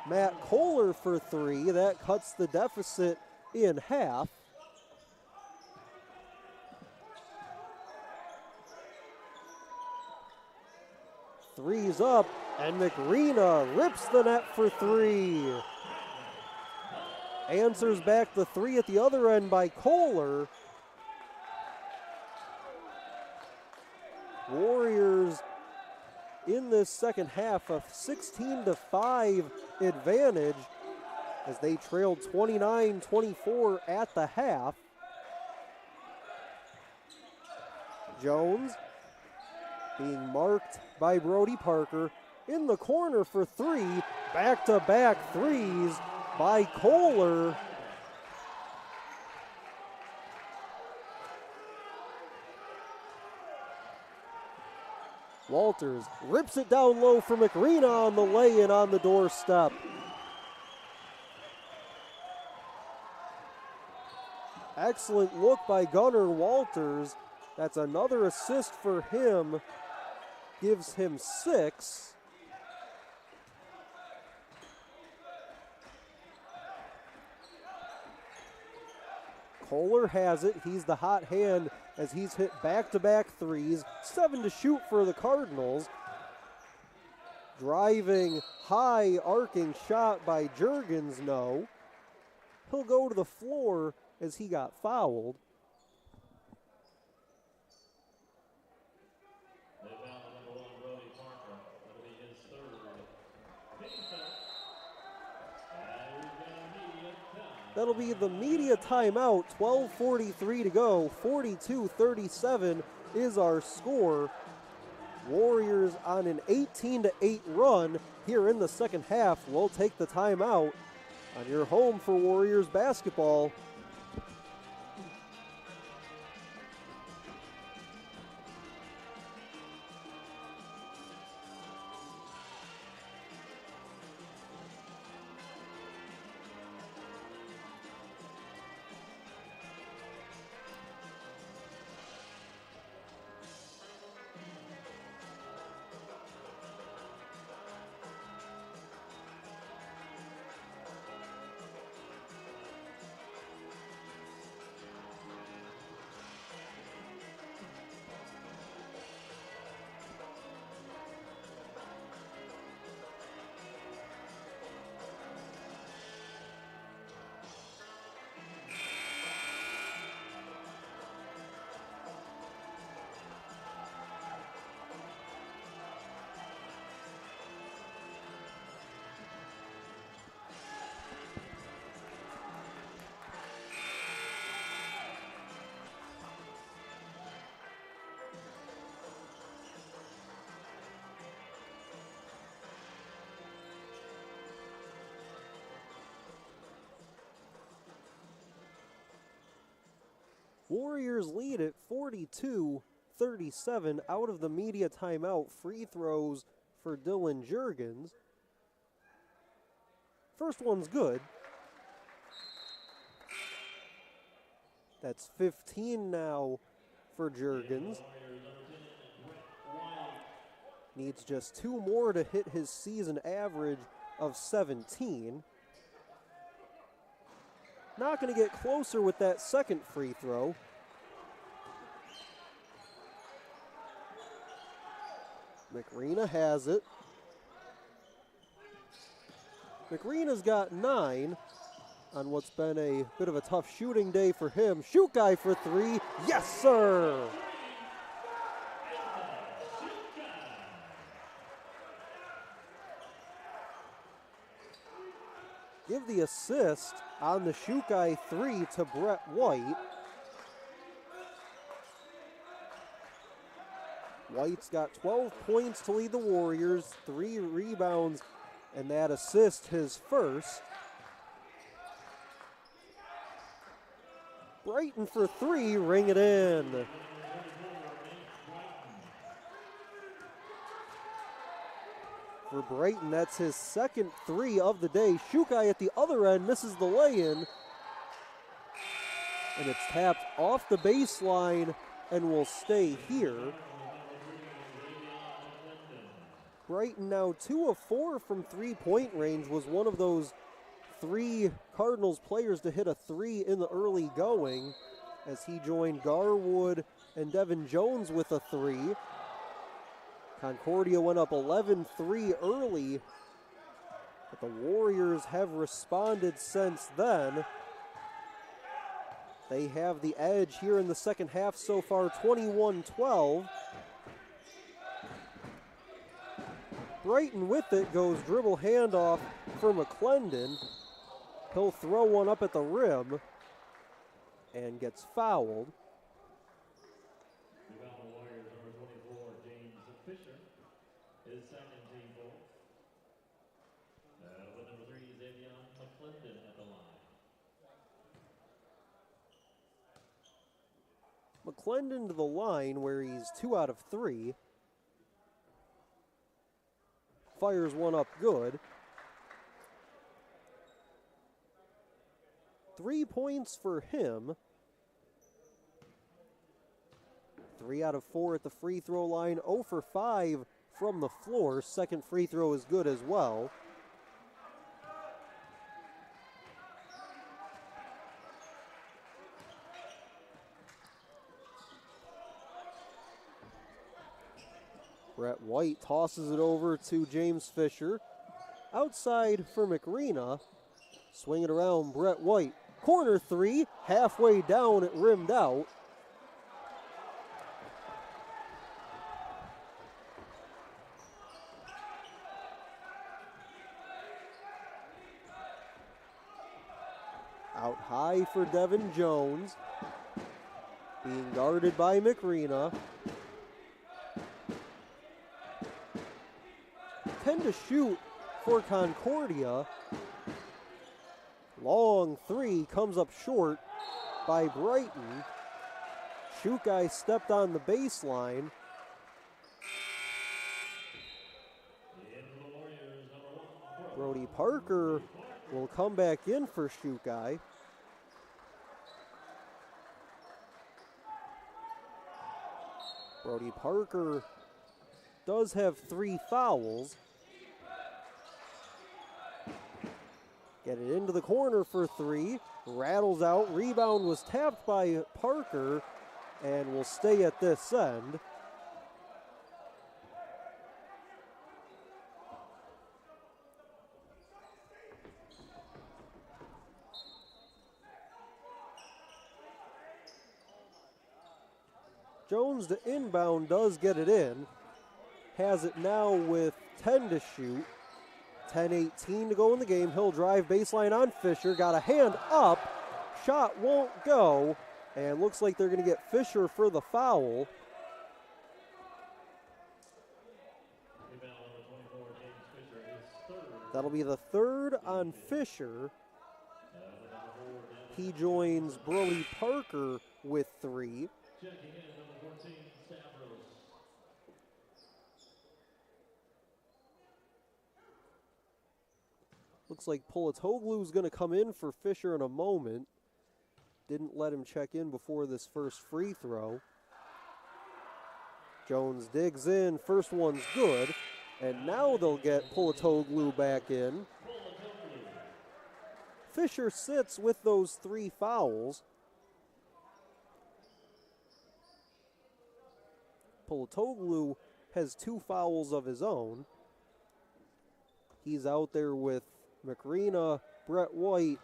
Matt Kohler for 3, that cuts the deficit in half. Three's up, and McRena rips the net for 3. Answers back the 3 at the other end by Kohler. Warriors in this second half, a 16-5 advantage as they trailed 29-24 at the half. Jones being marked by Brody Parker in the corner for 3. Back-to-back threes by Kohler. Walters rips it down low for McRena on the lay-in on the doorstep. Excellent look by Gunnar Walters. That's another assist for him. Gives him 6. Kohler has it. He's the hot hand as he's hit back-to-back threes. 7 to shoot for the Cardinals. Driving, high arcing shot by Juergens, no. He'll go to the floor as he got fouled. That'll be the media timeout. 12:43 to go. 42-37 is our score. Warriors on an 18-8 run here in the second half. We'll take the timeout on your home for Warriors basketball. Warriors lead at 42-37 out of the media timeout. Free throws for Dylan Juergens. First one's good. That's 15 now for Juergens. Needs just 2 more to hit his season average of 17. Not going to get closer with that second free throw. McRena has it. McRena's got 9 on what's been a bit of a tough shooting day for him. Shoot guy for 3. Yes, sir! Give the assist on the shoot guy 3 to Brett White. White's got 12 points to lead the Warriors, 3 rebounds, and that assist his first. Brighton for 3, ring it in. For Brighton, that's his second 3 of the day. Shukai at the other end misses the lay-in. And it's tapped off the baseline and will stay here. Brighton now 2 of 4 from three-point range. Was one of those 3 Cardinals players to hit a 3 in the early going as he joined Garwood and Devin Jones with a 3. Concordia went up 11-3 early, but the Warriors have responded since then. They have the edge here in the second half so far, 21-12. Brighton with it goes dribble handoff for McClendon. He'll throw one up at the rim and gets fouled. McClendon to the line where he's 2 out of 3. Fires one up good. 3 points for him. 3 out of 4 at the free throw line. 0 for 5 from the floor. Second free throw is good as well. Brett White tosses it over to James Fisher. Outside for McRena. Swing it around, Brett White. Corner three, halfway down, it rimmed out. Out high for Devin Jones. Being guarded by McRena. 10 to shoot for Concordia. Long three comes up short by Brighton. Shoot guy stepped on the baseline. Brody Parker will come back in for shoot guy. Brody Parker does have 3 fouls. Get it into the corner for 3. Rattles out. Rebound was tapped by Parker and will stay at this end. Jones to inbound does get it in. Has it now with 10 to shoot. 10-18 to go in the game. He'll drive baseline on Fisher. Got a hand up. Shot won't go. And looks like they're going to get Fisher for the foul. That'll be the third on Fisher. He joins Brody Parker with 3. Looks like Polatoglu is going to come in for Fisher in a moment. Didn't let him check in before this first free throw. Jones digs in. First one's good. And now they'll get Polatoglu back in. Fisher sits with those 3 fouls. Polatoglu has 2 fouls of his own. He's out there with McRena, Brett White,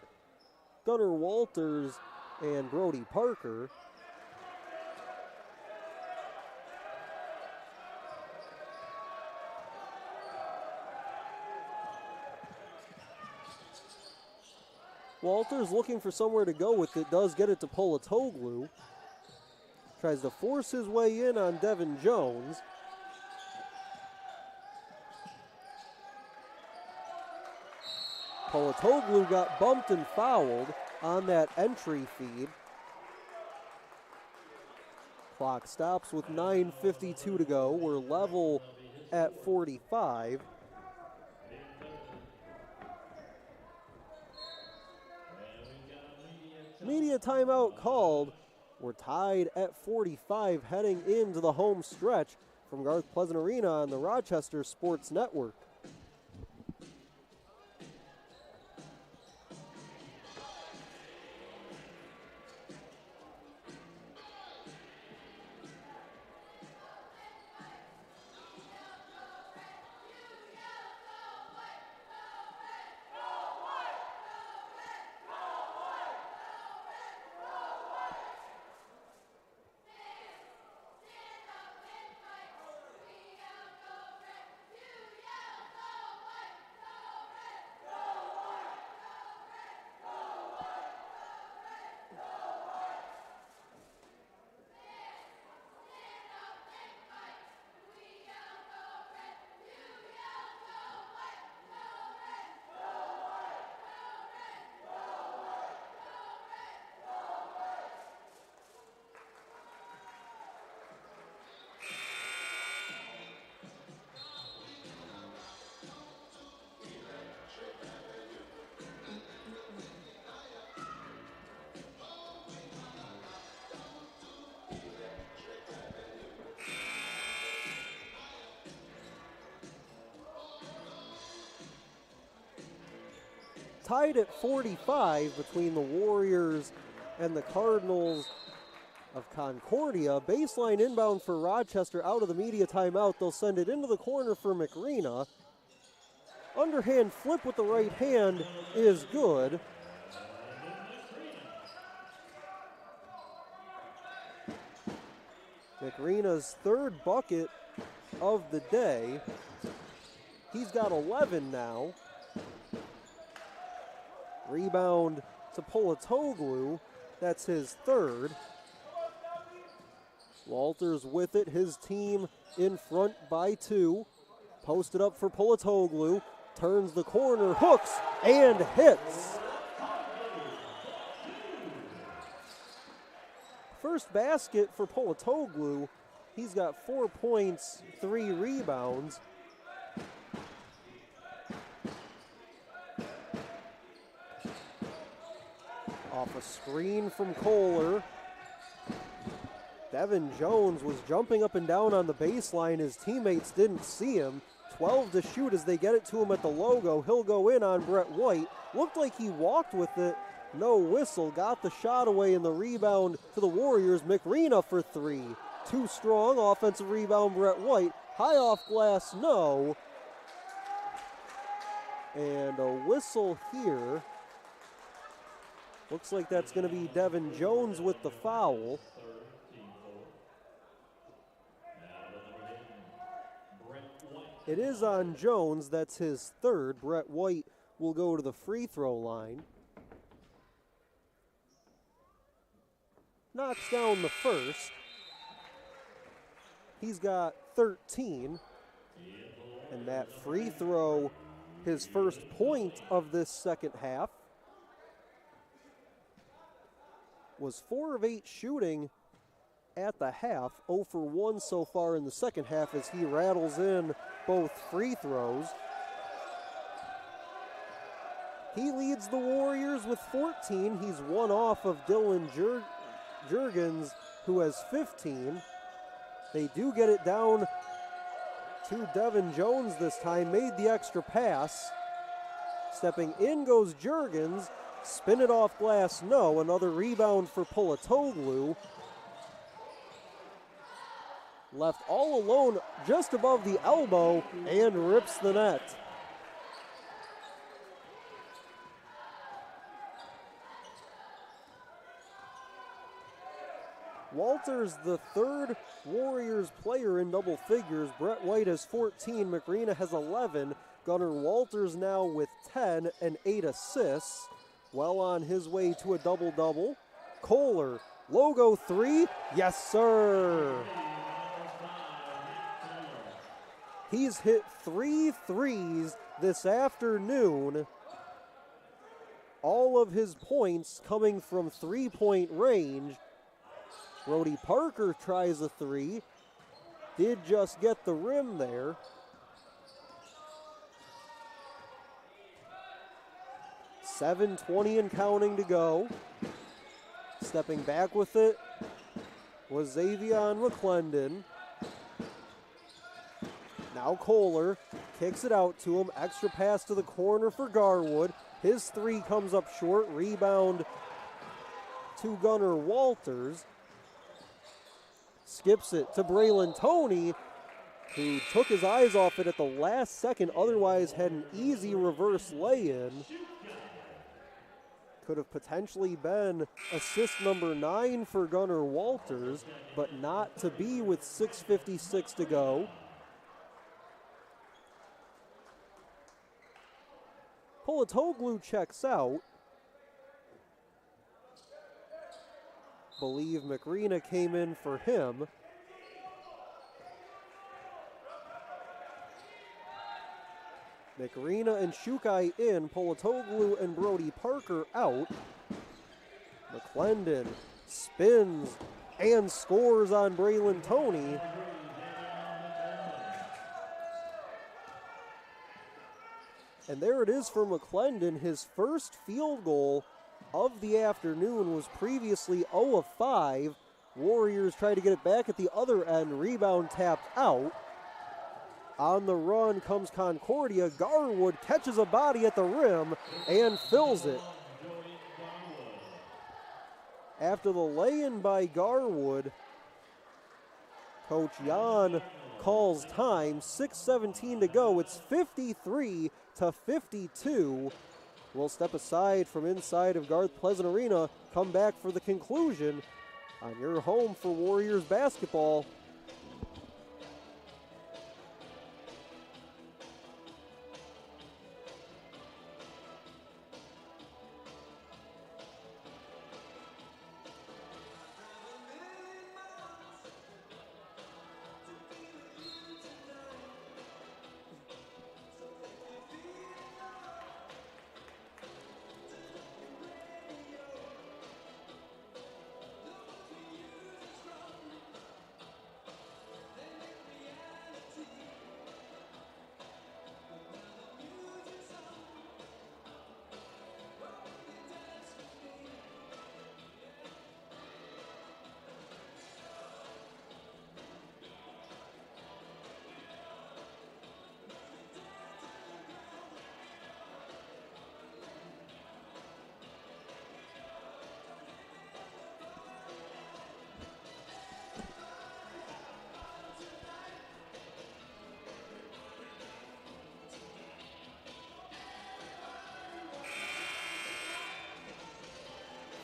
Gunnar Walters, and Brody Parker. Walters looking for somewhere to go with it, does get it to Polatoglu. Tries to force his way in on Devin Jones. Polatoglu got bumped and fouled on that entry feed. Clock stops with 9:52 to go. We're level at 45. Media timeout called. We're tied at 45 heading into the home stretch from Garth Pleasant Arena on the Rochester Sports Network. tied at 45 between the Warriors and the Cardinals of Concordia. Baseline inbound for Rochester out of the media timeout. They'll send it into the corner for McRena. Underhand flip with the right hand is good. McRena's third bucket of the day. He's got 11 now. Rebound to Polatoglu. That's his third. Walters with it. His team in front by 2. Posted up for Polatoglu. Turns the corner, hooks, and hits. First basket for Polatoglu. He's got 4 points, 3 rebounds. Off a screen from Kohler. Devin Jones was jumping up and down on the baseline. His teammates didn't see him. 12 to shoot as they get it to him at the logo. He'll go in on Brett White. Looked like he walked with it. No whistle. Got the shot away and the rebound to the Warriors. McRena for 3. Too strong. Offensive rebound, Brett White. High off glass, no. And a whistle here. Looks like that's going to be Devin Jones with the foul. It is on Jones. That's his third. Brett White will go to the free throw line. Knocks down the first. He's got 13. And that free throw, his first point of this second half. Was 4 of 8 shooting at the half. 0 for 1 so far in the second half as he rattles in both free throws. He leads the Warriors with 14. He's 1 off of Dylan Juergens, who has 15. They do get it down to Devin Jones this time. Made the extra pass. Stepping in goes Juergens. Spin it off glass, no. Another rebound for Polatoglu. Left all alone just above the elbow and rips the net. Walters, the third Warriors player in double figures. Brett White has 14, McRena has 11. Gunnar Walters now with 10 and 8 assists. Well on his way to a double-double. Kohler, logo 3, yes sir. He's hit 3 threes this afternoon. All of his points coming from 3-point range. Brody Parker tries a 3. Did just get the rim there. .720 and counting to go. Stepping back with it was Xavion McClendon. Now Kohler kicks it out to him. Extra pass to the corner for Garwood. His 3 comes up short. Rebound to Gunnar Walters. Skips it to Braylon Toney, who took his eyes off it at the last second, otherwise had an easy reverse lay-in. Could have potentially been assist number 9 for Gunnar Walters, but not to be with 6:56 to go. Polatoglu checks out. Believe McRena came in for him. McRena and Shukai in, Polatoglu and Brody Parker out. McClendon spins and scores on Braylon Toney. And there it is for McClendon. His first field goal of the afternoon was previously 0 of 5. Warriors try to get it back at the other end. Rebound tapped out. On the run comes Concordia. Garwood catches a body at the rim and fills it. After the lay-in by Garwood, Coach Jan calls time, 6:17 to go. It's 53-52. We'll step aside from inside of Garth Pleasant Arena, come back for the conclusion on your home for Warriors basketball.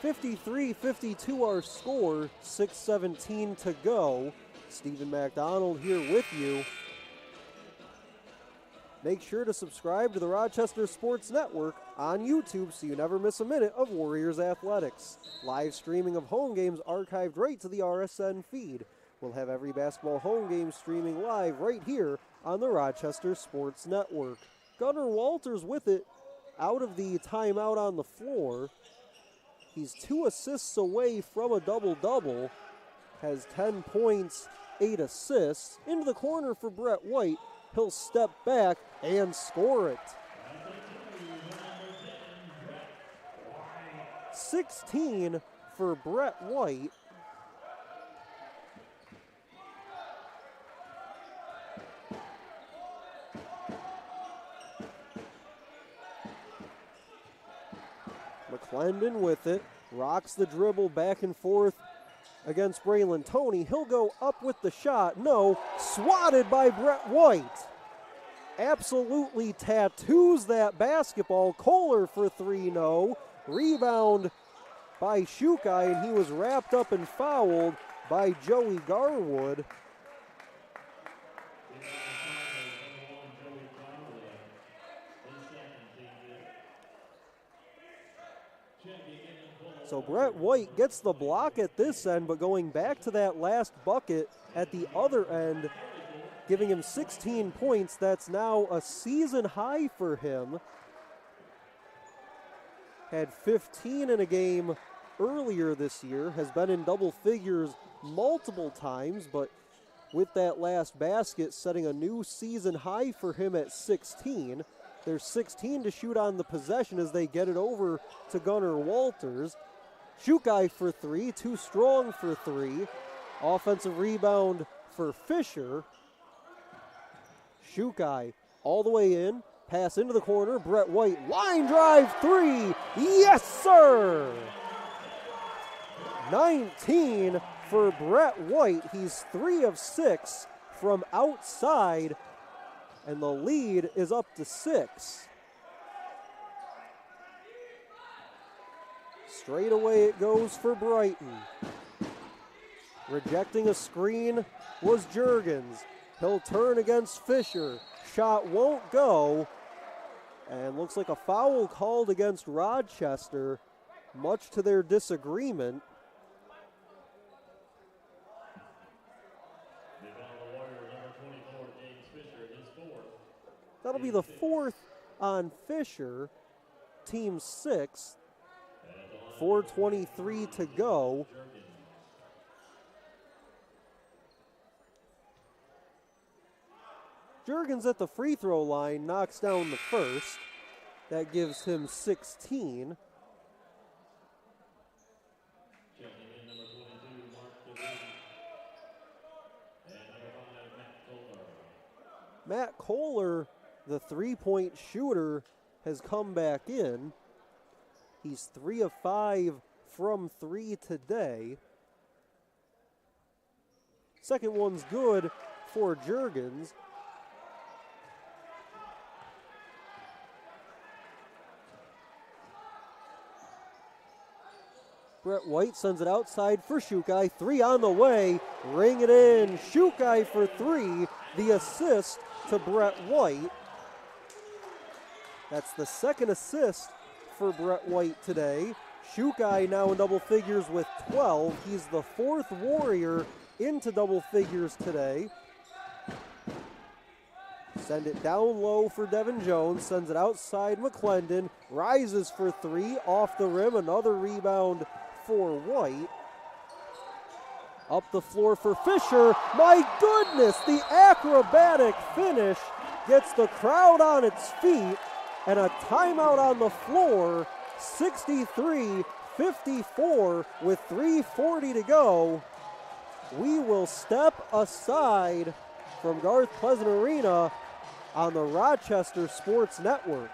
(53-52) our score, 6:17 to go. Stephen McDonald here with you. Make sure to subscribe to the Rochester Sports Network on YouTube so you never miss a minute of Warriors athletics. Live streaming of home games archived right to the RSN feed. We'll have every basketball home game streaming live right here on the Rochester Sports Network. Gunnar Walters with it out of the timeout on the floor. He's 2 assists away from a double-double, has 10 points, 8 assists. Into the corner for Brett White. He'll step back and score it. 16 for Brett White. McClendon with it, rocks the dribble back and forth against Braylon Toney. He'll go up with the shot. No, swatted by Brett White. Absolutely tattoos that basketball. Kohler for 3, no. Rebound by Shukai, and he was wrapped up and fouled by Joey Garwood. So Brett White gets the block at this end, but going back to that last bucket at the other end, giving him 16 points. That's now a season high for him. Had 15 in a game earlier this year, has been in double figures multiple times, but with that last basket setting a new season high for him at 16. There's 16 to shoot on the possession as they get it over to Gunnar Walters. Shukai for 3, too strong for 3. Offensive rebound for Fisher. Shukai all the way in, pass into the corner, Brett White, line drive 3, yes sir! 19 for Brett White, he's 3 of 6 from outside, and the lead is up to 6. Straight away it goes for Brighton. Rejecting a screen was Juergens. He'll turn against Fisher. Shot won't go. And looks like a foul called against Rochester, much to their disagreement. That'll be the 4th on Fisher, team 6th. 4:23 to go. Juergens at the free throw line knocks down the first. That gives him 16. Matt Kohler, the three-point shooter, has come back in. He's 3 of 5 from 3 today. Second one's good for Juergens. Brett White sends it outside for Shukai. 3 on the way. Ring it in. Shukai for 3. The assist to Brett White. That's the second assist for Brett White today. Shukai now in double figures with 12. He's the 4th Warrior into double figures today. Send it down low for Devin Jones. Sends it outside McClendon. Rises for 3. Off the rim. Another rebound for White. Up the floor for Fisher. My goodness, the acrobatic finish gets the crowd on its feet, and a timeout on the floor. 63-54 with 3:40 to go. We will step aside from Garth Pleasant Arena on the Rochester Sports Network.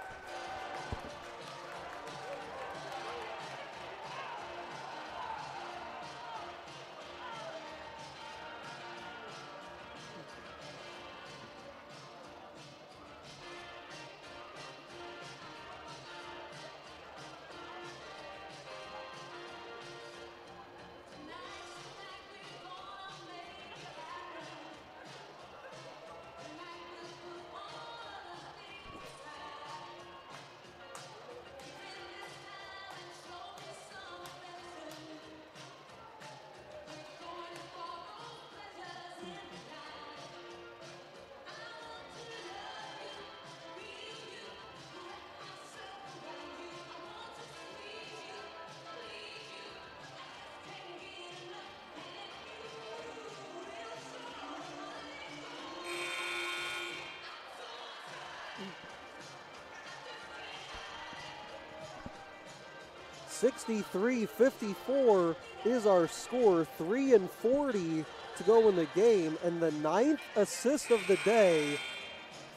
(63-54) is our score. 3:40 to go in the game, and the 9th assist of the day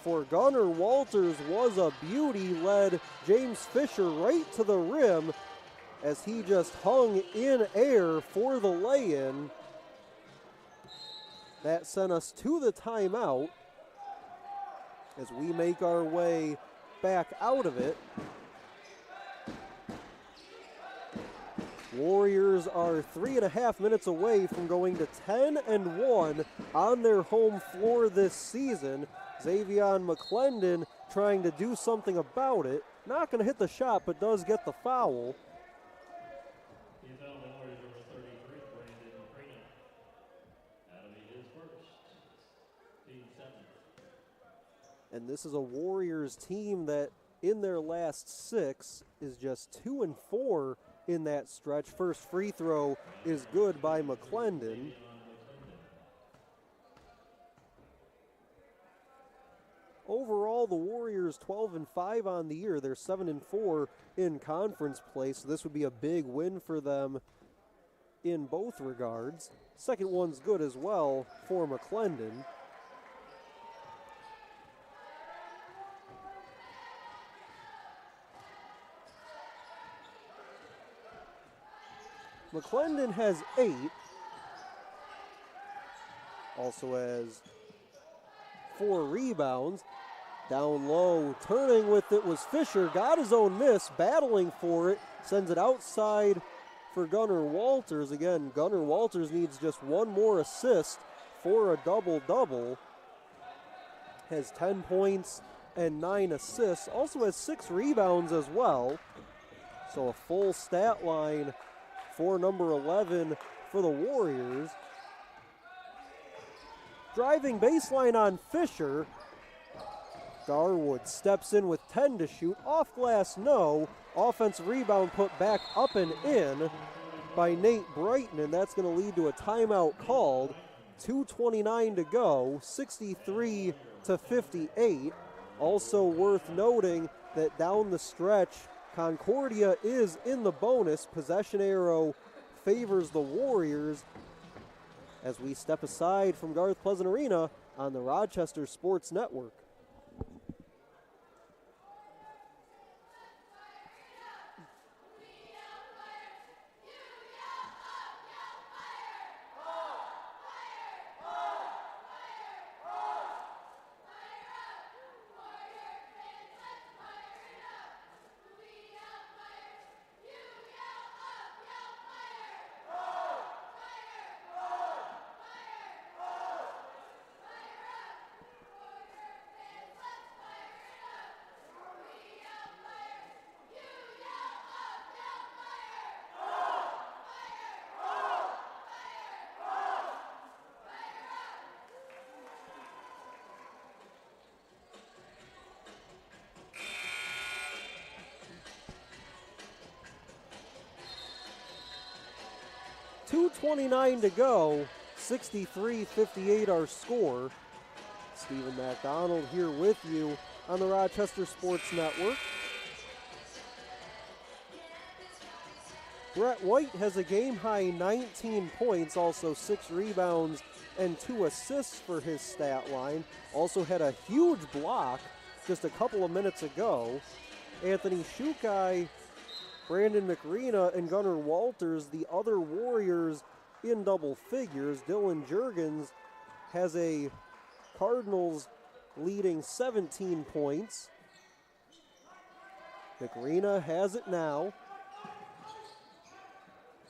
for Gunnar Walters was a beauty. Led James Fisher right to the rim as he just hung in air for the lay-in. That sent us to the timeout as we make our way back out of it. Warriors are 3.5 minutes away from going to 10-1 on their home floor this season. Xavion McClendon trying to do something about it. Not going to hit the shot, but does get the foul. And this is a Warriors team that in their last 6 is just 2-4 in that stretch. First free throw is good by McClendon. Overall, the Warriors 12-5 on the year. They're 7-4 in conference play, so this would be a big win for them in both regards. Second one's good as well for McClendon. McClendon has 8. Also has 4 rebounds. Down low, turning with it was Fisher. Got his own miss, battling for it. Sends it outside for Gunnar Walters. Again, Gunnar Walters needs just one more assist for a double-double. Has 10 points and 9 assists. Also has 6 rebounds as well. So a full stat line for number 11 for the Warriors. Driving baseline on Fisher. Darwood steps in with 10 to shoot. Off glass, no. Offensive rebound put back up and in by Nate Brighton, and that's going to lead to a timeout called. 2:29 to go, 63-58. Also worth noting that down the stretch, Concordia is in the bonus. Possession arrow favors the Warriors as we step aside from Garth Pleasant Arena on the Rochester Sports Network. .229 to go, 63-58 our score. Stephen McDonald here with you on the Rochester Sports Network. Brett White has a game-high 19 points, also 6 rebounds and 2 assists for his stat line. Also had a huge block just a couple of minutes ago. Anthony Shukai, Brandon McRena, and Gunnar Walters, the other Warriors in double figures. Dylan Juergens has a Cardinals leading 17 points. McRena has it now.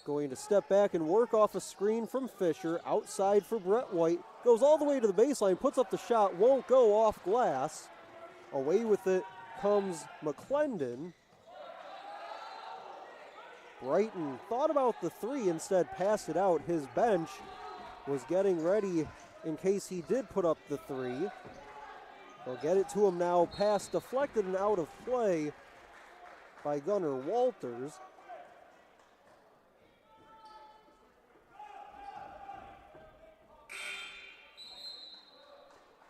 Going to step back and work off a screen from Fisher. Outside for Brett White. Goes all the way to the baseline, puts up the shot, won't go off glass. Away with it comes McClendon. Brighton thought about the three, instead passed it out. His bench was getting ready in case he did put up the three. They'll get it to him now. Pass deflected and out of play by Gunnar Walters.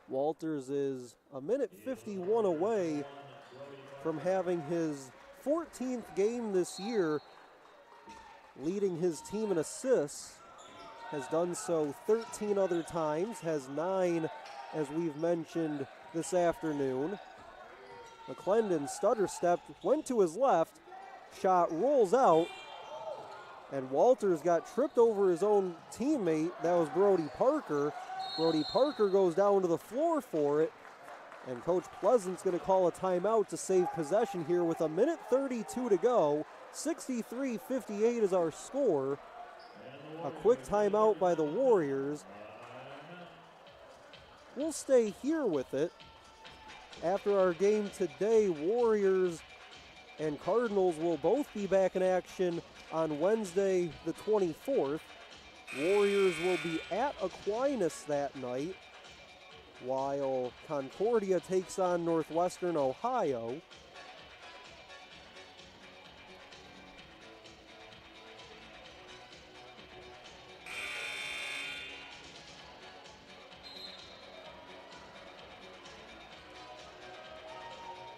Walters is a minute 51 away from having his 14th game this year, leading his team in assists. Has done so 13 other times, has 9 as we've mentioned this afternoon. McClendon stutter stepped, went to his left, shot rolls out, and Walters got tripped over his own teammate. That was Brody Parker. Brody Parker goes down to the floor for it, and Coach Pleasant's going to call a timeout to save possession here with a minute 32 to go. 63-58 is our score. A quick timeout by the Warriors. We'll stay here with it. After our game today, Warriors and Cardinals will both be back in action on Wednesday the 24th. Warriors will be at Aquinas that night, while Concordia takes on Northwestern Ohio.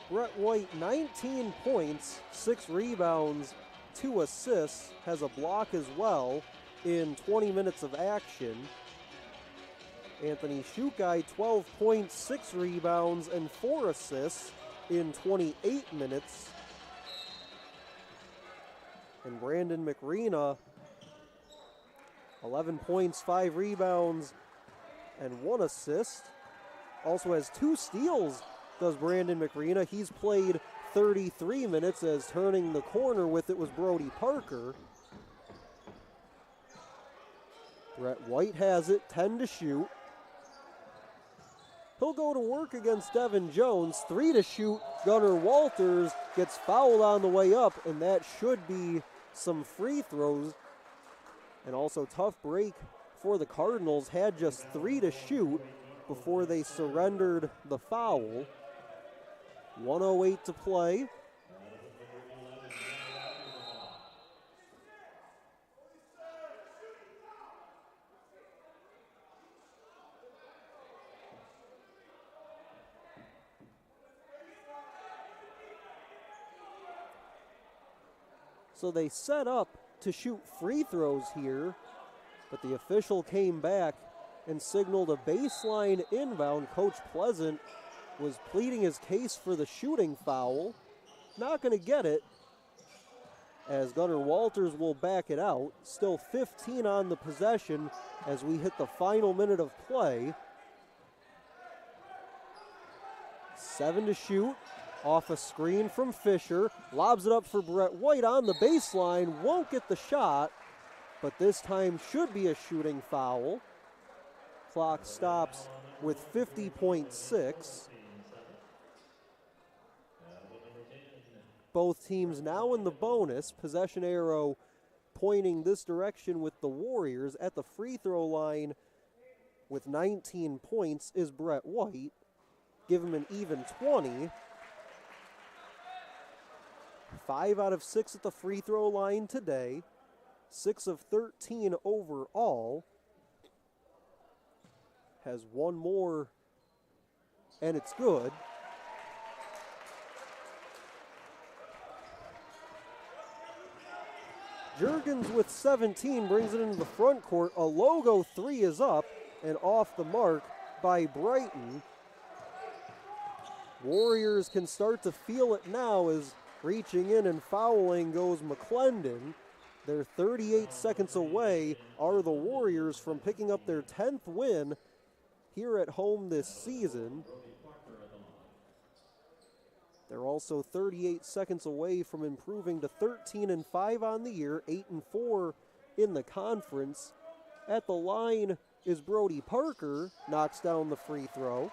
Brett White, 19 points, 6 rebounds, 2 assists, has a block as well in 20 minutes of action. Anthony Shukai, 12 points, 6 rebounds, and 4 assists in 28 minutes. And Brandon McRena, 11 points, 5 rebounds, and 1 assist. Also has 2 steals, does Brandon McRena. He's played 33 minutes, as turning the corner with it was Brody Parker. Brett White has it, 10 to shoot. He'll go to work against Devin Jones, 3 to shoot. Gunnar Walters gets fouled on the way up, and that should be some free throws. And also tough break for the Cardinals, had just 3 to shoot before they surrendered the foul. 1:08 to play. So they set up to shoot free throws here, but the official came back and signaled a baseline inbound. Coach Pleasant was pleading his case for the shooting foul. Not going to get it, as Gunnar Walters will back it out. Still 15 on the possession as we hit the final minute of play. 7 to shoot. Off a screen from Fisher. Lobs it up for Brett White on the baseline. Won't get the shot, but this time should be a shooting foul. Clock stops with 50.6. Both teams now in the bonus. Possession arrow pointing this direction with the Warriors. At the free throw line with 19 points is Brett White. Give him an even 20. 5 out of 6 at the free throw line today. 6 of 13 overall. Has one more, and it's good. Juergens with 17 brings it into the front court. A logo 3 is up and off the mark by Brighton. Warriors can start to feel it now as reaching in and fouling goes McClendon. They're 38 seconds away, are the Warriors, from picking up their 10th win here at home this season. They're also 38 seconds away from improving to 13-5 on the year, 8-4 in the conference. At the line is Brody Parker, knocks down the free throw.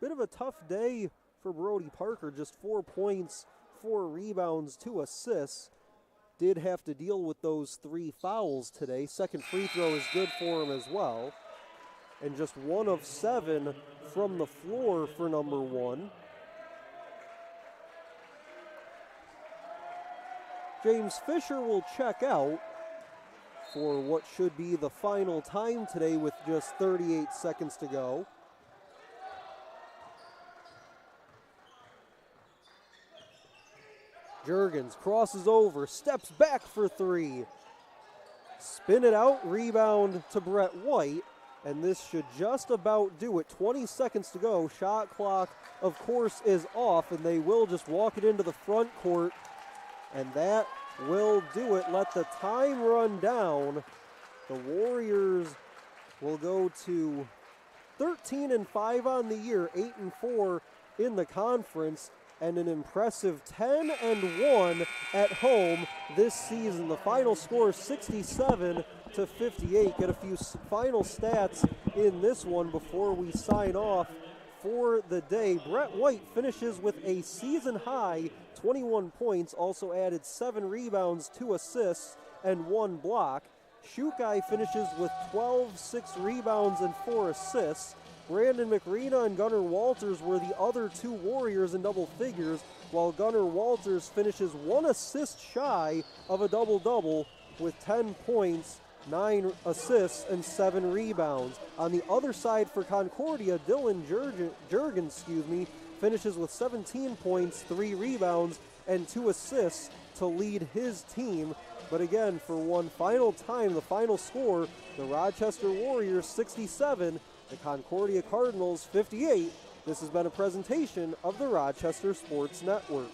Bit of a tough day for Brody Parker, just 4 points, 4 rebounds, 2 assists. Did have to deal with those 3 fouls today. Second free throw is good for him as well. And just 1 of 7 from the floor for number 1. James Fisher will check out for what should be the final time today with just 38 seconds to go. Juergens crosses over, steps back for 3. Spin it out, rebound to Brett White, and this should just about do it. 20 seconds to go. Shot clock, of course, is off, and they will just walk it into the front court, and that will do it. Let the time run down. The Warriors will go to 13-5 on the year, 8-4 in the conference, and an impressive 10-1 at home this season. The final score 67-58. Get a few final stats in this one before we sign off for the day. Brett White finishes with a season high 21 points, also added 7 rebounds, 2 assists, and 1 block. Shoot Guy finishes with 12, 6 rebounds, and 4 assists. Brandon McRena and Gunnar Walters were the other 2 Warriors in double figures, while Gunnar Walters finishes 1 assist shy of a double-double with 10 points, 9 assists, and 7 rebounds. On the other side for Concordia, Dylan Juergens, finishes with 17 points, 3 rebounds, and 2 assists to lead his team. But again, for one final time, the final score, the Rochester Warriors 67, the Concordia Cardinals 58. This has been a presentation of the Rochester Sports Network.